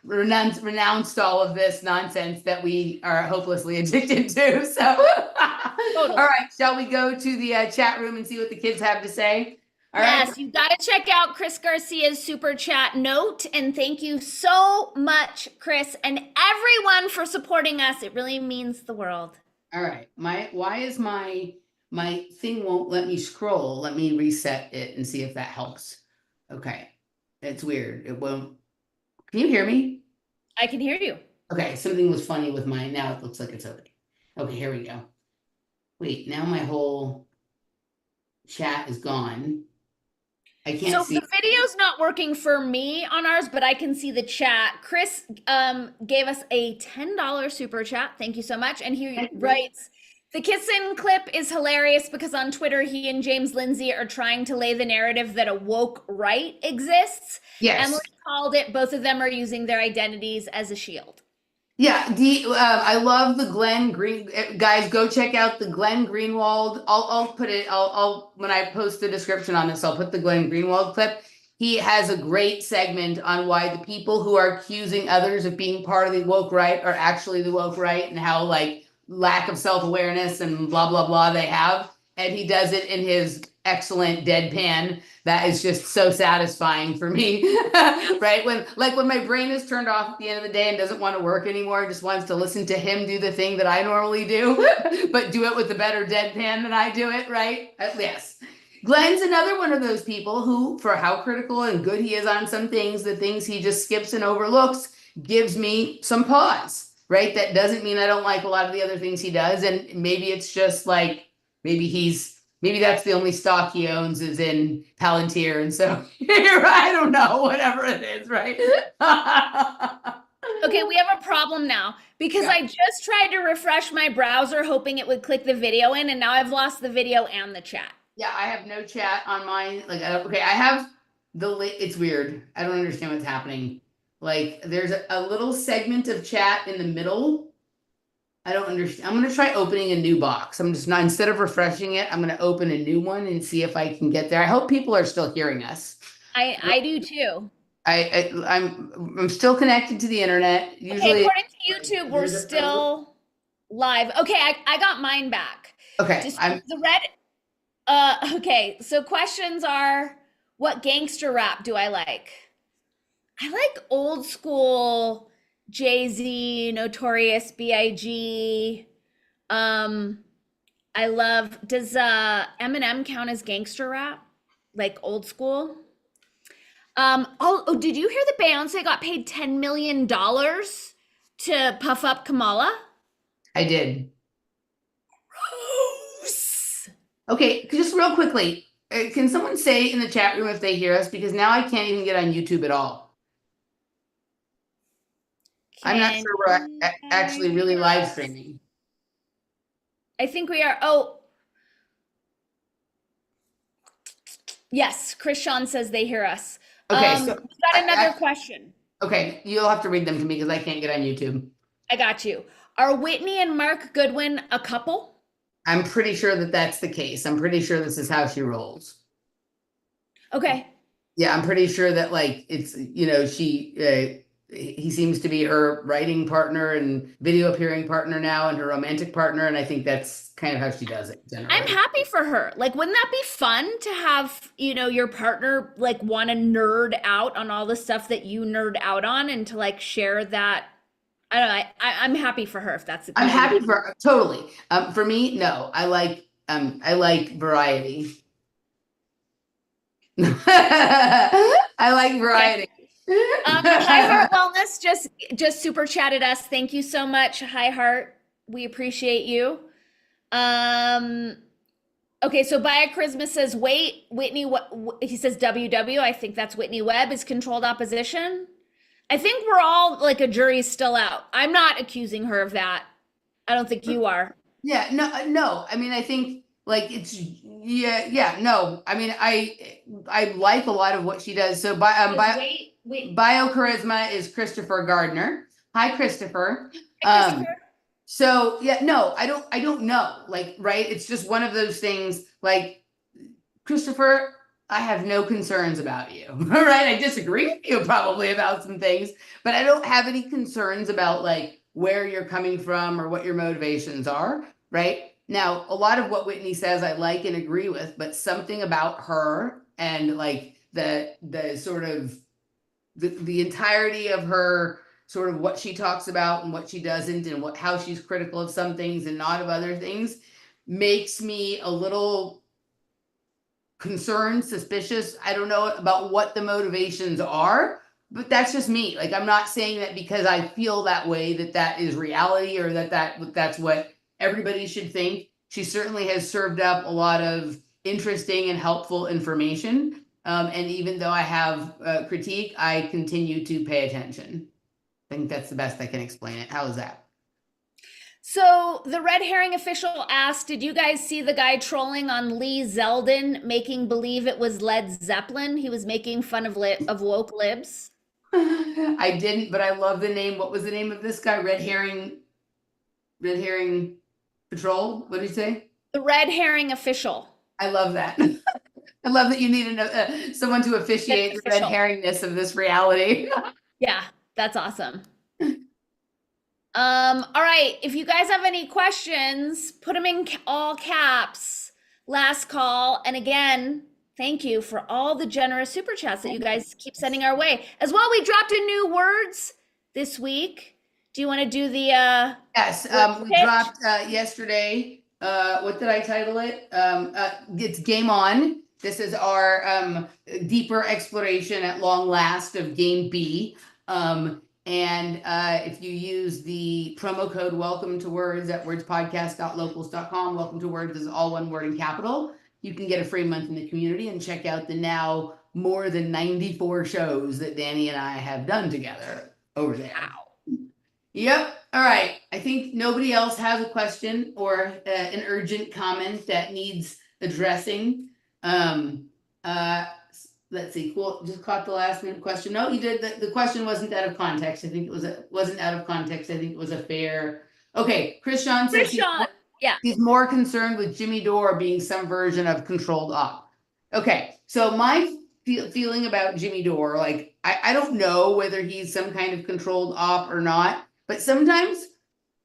S1: renounced all of this nonsense that we are hopelessly addicted to. So totally. All right. Shall we go to the chat room and see what the kids have to say? All
S2: yes,
S1: right.
S2: you got to check out Chris Garcia's super chat note. And thank you so much, Chris, and everyone for supporting us. It really means the world.
S1: All right. Why is my thing won't let me scroll? Let me reset it and see if that helps. Okay. It's weird. It won't. Can you hear me?
S2: I can hear you.
S1: Okay. Something was funny with mine. Now it looks like it's okay. Okay. Here we go. Wait, now my whole chat is gone. I can't see.
S2: So the video's not working for me on ours, but I can see the chat. Chris gave us a $10 super chat. Thank you so much. And he writes, the kissing clip is hilarious because on Twitter, he and James Lindsay are trying to lay the narrative that a woke right exists.
S1: Yes.
S2: Emily called it, both of them are using their identities as a shield.
S1: Yeah, I love the Glenn Green guys. Go check out the Glenn Greenwald. I'll put it. I'll when I post the description on this, I'll put the Glenn Greenwald clip. He has a great segment on why the people who are accusing others of being part of the woke right are actually the woke right, and how like lack of self-awareness and blah blah blah they have. And he does it in his excellent deadpan that is just so satisfying for me. Right, when my brain is turned off at the end of the day and doesn't want to work anymore, just wants to listen to him do the thing that I normally do, but do it with a better deadpan than I do it, right? Yes. Glenn's another one of those people who, for how critical and good he is on some things, the things he just skips and overlooks gives me some pause, right? That doesn't mean I don't like a lot of the other things he does, and maybe it's just like maybe that's the only stock he owns is in Palantir, and so I don't know, whatever it is, right?
S2: Okay, we have a problem now because I just tried to refresh my browser hoping it would click the video in, and now I've lost the video and the chat.
S1: Yeah, I have no chat on mine. Like, okay, I have it's weird. I don't understand what's happening. Like, there's a little segment of chat in the middle. I don't understand. I'm going to try opening a new box. I'm just not, instead of refreshing it, I'm going to open a new one and see if I can get there. I hope people are still hearing us.
S2: I do too.
S1: I'm still connected to the internet. Usually,
S2: okay, according to YouTube, we're still live. Okay, I got mine back.
S1: Okay,
S2: the red. Okay, so questions are, what gangster rap do I like? I like old school Jay-Z, Notorious B.I.G. I love, does Eminem count as gangster rap? Like old school? Did you hear that Beyonce got paid $10 million to puff up Kamala?
S1: I did. Okay, just real quickly, can someone say in the chat room if they hear us? Because now I can't even get on YouTube at all. I'm not sure we're actually really live streaming.
S2: I think we are. Oh, yes, Chris Sean says they hear us.
S1: Okay, so
S2: we got another question.
S1: Okay, you'll have to read them to me because I can't get on YouTube.
S2: I got you. Are Whitney and Mark Goodwin a couple?
S1: I'm pretty sure that that's the case. I'm pretty sure this is how she rolls.
S2: Okay.
S1: Yeah, I'm pretty sure that like it's, you know, he seems to be her writing partner and video appearing partner now and her romantic partner. And I think that's kind of how she does it generally.
S2: I'm happy for her. Like, wouldn't that be fun to have, you know, your partner like want to nerd out on all the stuff that you nerd out on and to like share that? I don't know. I'm happy for her if that's the case.
S1: I'm happy for her, totally. For me, no. I like variety. I like variety.
S2: Hi Heart Wellness just super chatted us. Thank you so much. Hi Heart. We appreciate you. Okay, so Biochrysma says, wait, Whitney, he says WW. I think that's Whitney Webb is controlled opposition. I think we're all like a jury's still out. I'm not accusing her of that. I don't think you are.
S1: Yeah, no. I mean, I think like it's no. I mean, I like a lot of what she does. So Biocharisma is Christopher Gardner. Hi, Christopher.
S2: Hi, Christopher.
S1: So yeah, no, I don't know. Like, right? It's just one of those things. Like, Christopher, I have no concerns about you. All right. I disagree with you probably about some things, but I don't have any concerns about like where you're coming from or what your motivations are. Right. Now, a lot of what Whitney says I like and agree with, but something about her and like the sort of the entirety of her sort of what she talks about and what she doesn't and how she's critical of some things and not of other things makes me a little concerned, suspicious. I don't know about what the motivations are, but that's just me. Like, I'm not saying that because I feel that way that is reality or that's what everybody should think. She certainly has served up a lot of interesting and helpful information. And even though I have critique, I continue to pay attention. I think that's the best I can explain it. How is that?
S2: So the red herring official asked, did you guys see the guy trolling on Lee Zeldin making believe it was Led Zeppelin? He was making fun of woke libs.
S1: I didn't, but I love the name. What was the name of this guy? Red Herring Patrol? What did he say?
S2: The red herring official.
S1: I love that. I love that you need someone to officiate the red herringness of this reality.
S2: Yeah, that's awesome. All right, if you guys have any questions, put them in all caps. Last call. And again, thank you for all the generous super chats that you guys keep sending our way. As well, we dropped in new words this week. Do you want to do the
S1: yes, we dropped yesterday. What did I title it? It's Game On. This is our deeper exploration at long last of Game B. And if you use the promo code welcome to words at wordspodcast.locals.com, welcome to words is all one word in capital, you can get a free month in the community and check out the now more than 94 shows that Dani and I have done together over there. Wow. Yep. All right. I think nobody else has a question or an urgent comment that needs addressing. Let's see. Cool. Just caught the last minute question. No, you did. The question wasn't out of context. I think it wasn't out of context. I think it was a fair. Okay. Chris Sean says he's more concerned with Jimmy Dore being some version of controlled op. Okay. So my feeling about Jimmy Dore, like, I don't know whether he's some kind of controlled op or not, but sometimes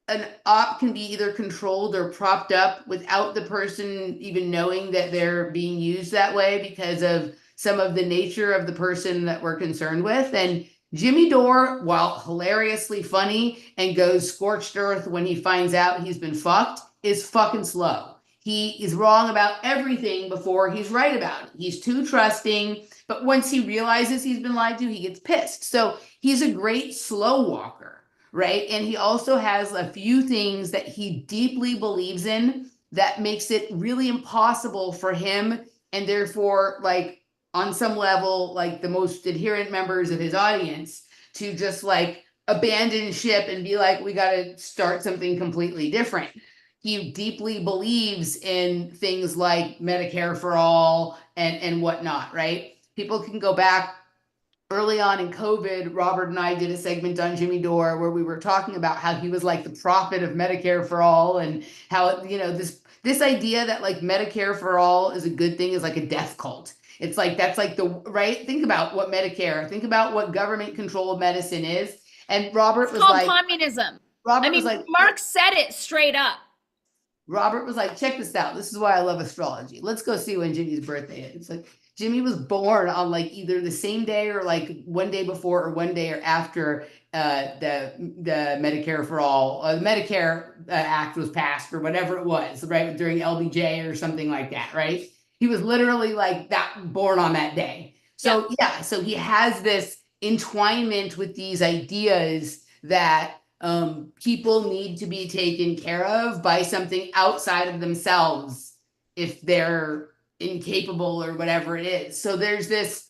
S1: an op can be either controlled or propped up without the person even knowing that they're being used that way because of some of the nature of the person that we're concerned with. And Jimmy Dore, while hilariously funny and goes scorched earth when he finds out he's been fucked, is fucking slow. He is wrong about everything before he's right about it. He's too trusting, but once he realizes he's been lied to, he gets pissed. So he's a great slow walker, right? And he also has a few things that he deeply believes in that makes it really impossible for him, and therefore, like, on some level, like the most adherent members of his audience, to just like abandon ship and be like, we got to start something completely different. He deeply believes in things like Medicare for all and whatnot, right? People can go back early on in COVID. Robert and I did a segment on Jimmy Dore where we were talking about how he was like the prophet of Medicare for all, and how, you know, this idea that like Medicare for all is a good thing is like a death cult. It's like, that's like the right. Think about what Medicare, think about what government controlled medicine is. And Robert was like,
S2: communism.
S1: Robert
S2: I mean,
S1: was like,
S2: Mark said it straight up.
S1: Robert was like, check this out. This is why I love astrology. Let's go see when Jimmy's birthday is. It's like, Jimmy was born on like either the same day or like one day before or one day or after the Medicare for all, the Medicare Act was passed or whatever it was, right? During LBJ or something like that, right? He was literally like that, born on that day. So yeah, so he has this entwinement with these ideas that people need to be taken care of by something outside of themselves if they're incapable or whatever it is. So there's this,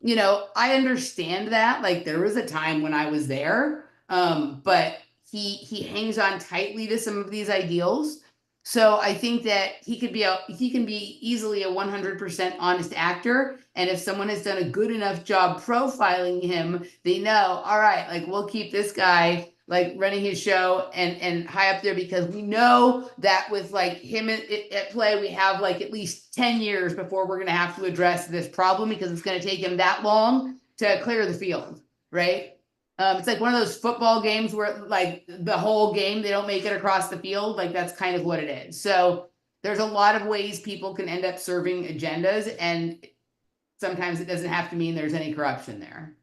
S1: you know, I understand that, like there was a time when I was there, but he hangs on tightly to some of these ideals. So I think that he can be easily a 100% honest actor. And if someone has done a good enough job profiling him, they know, all right, like we'll keep this guy like running his show and high up there, because we know that with like him at play, we have like at least 10 years before we're going to have to address this problem, because it's going to take him that long to clear the field, right? It's like one of those football games where like the whole game, they don't make it across the field. Like that's kind of what it is. So there's a lot of ways people can end up serving agendas, and sometimes it doesn't have to mean there's any corruption there.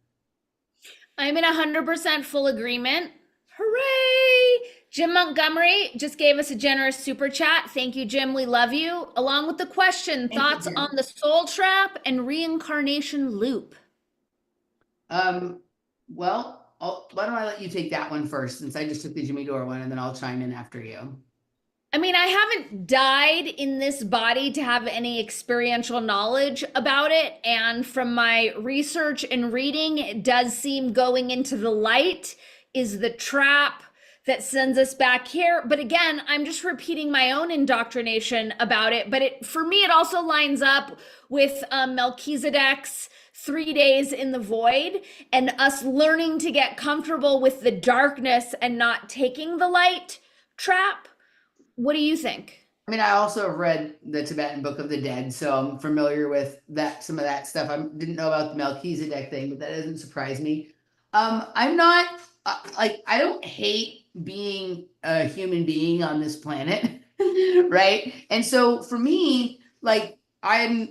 S2: I'm in 100% full agreement. Hooray! Jim Montgomery just gave us a generous super chat. Thank you, Jim. We love you. Along with the question, thoughts on the soul trap and reincarnation loop?
S1: Well, why don't I let you take that one first, since I just took the Jimmy Dore one, and then I'll chime in after you.
S2: I mean, I haven't died in this body to have any experiential knowledge about it. And from my research and reading, it does seem going into the light is the trap that sends us back here. But again, I'm just repeating my own indoctrination about it. But for me, it also lines up with Melchizedek's 3 days in the void and us learning to get comfortable with the darkness and not taking the light trap. What do you think?
S1: I mean, I also have read the Tibetan Book of the Dead, so I'm familiar with that, some of that stuff. I didn't know about the Melchizedek thing, but that doesn't surprise me. I'm not like, I don't hate being a human being on this planet, right? And so for me, like, I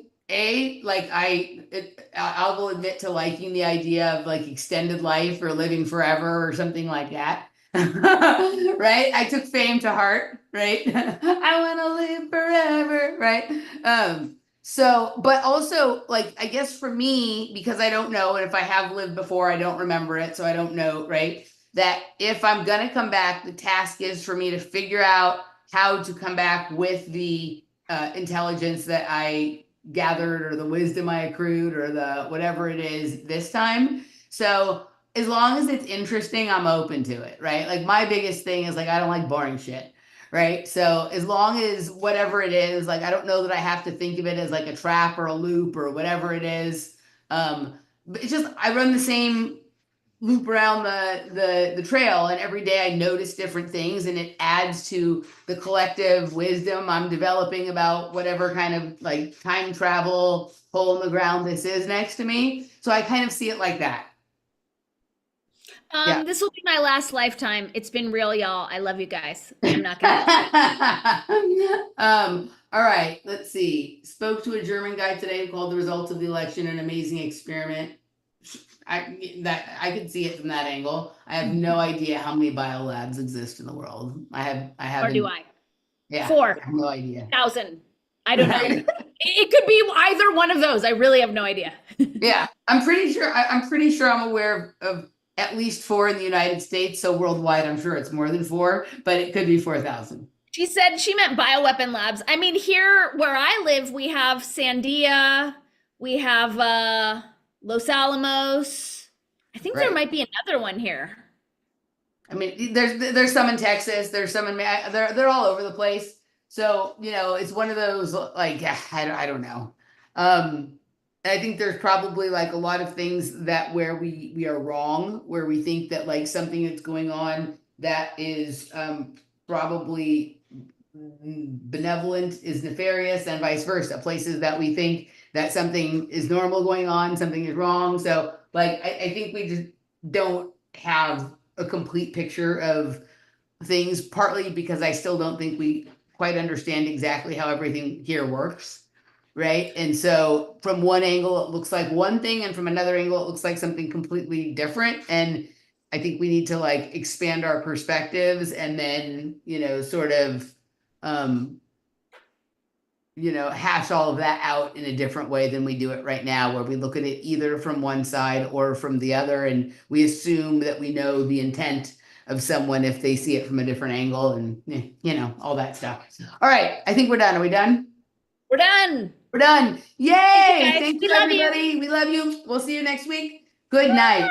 S1: will admit to liking the idea of like extended life or living forever or something like that. Right? I took fame to heart, right? I want to live forever, right? So, but also, like, I guess for me, because I don't know, and if I have lived before, I don't remember it, so I don't know, right? That if I'm gonna come back, the task is for me to figure out how to come back with the intelligence that I gathered, or the wisdom I accrued, or the whatever it is this time. So as long as it's interesting, I'm open to it, right? Like, my biggest thing is like, I don't like boring shit, right? So as long as whatever it is, like, I don't know that I have to think of it as like a trap or a loop or whatever it is. But it's just, I run the same loop around the trail, and every day I notice different things, and it adds to the collective wisdom I'm developing about whatever kind of like time travel hole in the ground this is next to me. So I kind of see it like that. Yeah.
S2: This will be my last lifetime. It's been real, y'all. I love you guys. I'm not gonna.
S1: All right, let's see. Spoke to a German guy today who called the results of the election an amazing experiment. I could see it from that angle. I have no idea how many biolabs exist in the world. I have.
S2: Or do I?
S1: Yeah.
S2: 4.
S1: I have no idea.
S2: 1,000. I don't know. It could be either one of those. I really have no idea.
S1: Yeah, I'm pretty sure. I'm pretty sure I'm aware of at least 4 in the United States. So worldwide, I'm sure it's more than 4, but it could be 4,000.
S2: She said she meant bioweapon labs. I mean, here where I live, we have Sandia, we have Los Alamos. I think there might be another one here.
S1: I mean, there's some in Texas. There's some in they're all over the place. So, you know, it's one of those, like, I don't know. I think there's probably like a lot of things that where we are wrong, where we think that like something that's going on that is probably benevolent is nefarious, and vice versa. Places that we think that something is normal going on, something is wrong. So like, I think we just don't have a complete picture of things, partly because I still don't think we quite understand exactly how everything here works. Right. And so from one angle, it looks like one thing, and from another angle, it looks like something completely different. And I think we need to like expand our perspectives, and then, you know, sort of, you know, hash all of that out in a different way than we do it right now, where we look at it either from one side or from the other, and we assume that we know the intent of someone if they see it from a different angle, and, you know, all that stuff. All right. I think we're done. Are we done?
S2: We're done.
S1: We're done. Yay.
S2: Thank you, guys.
S1: Thank
S2: We
S1: you,
S2: love you.
S1: everybody. We love you. We'll see you next week. Good night.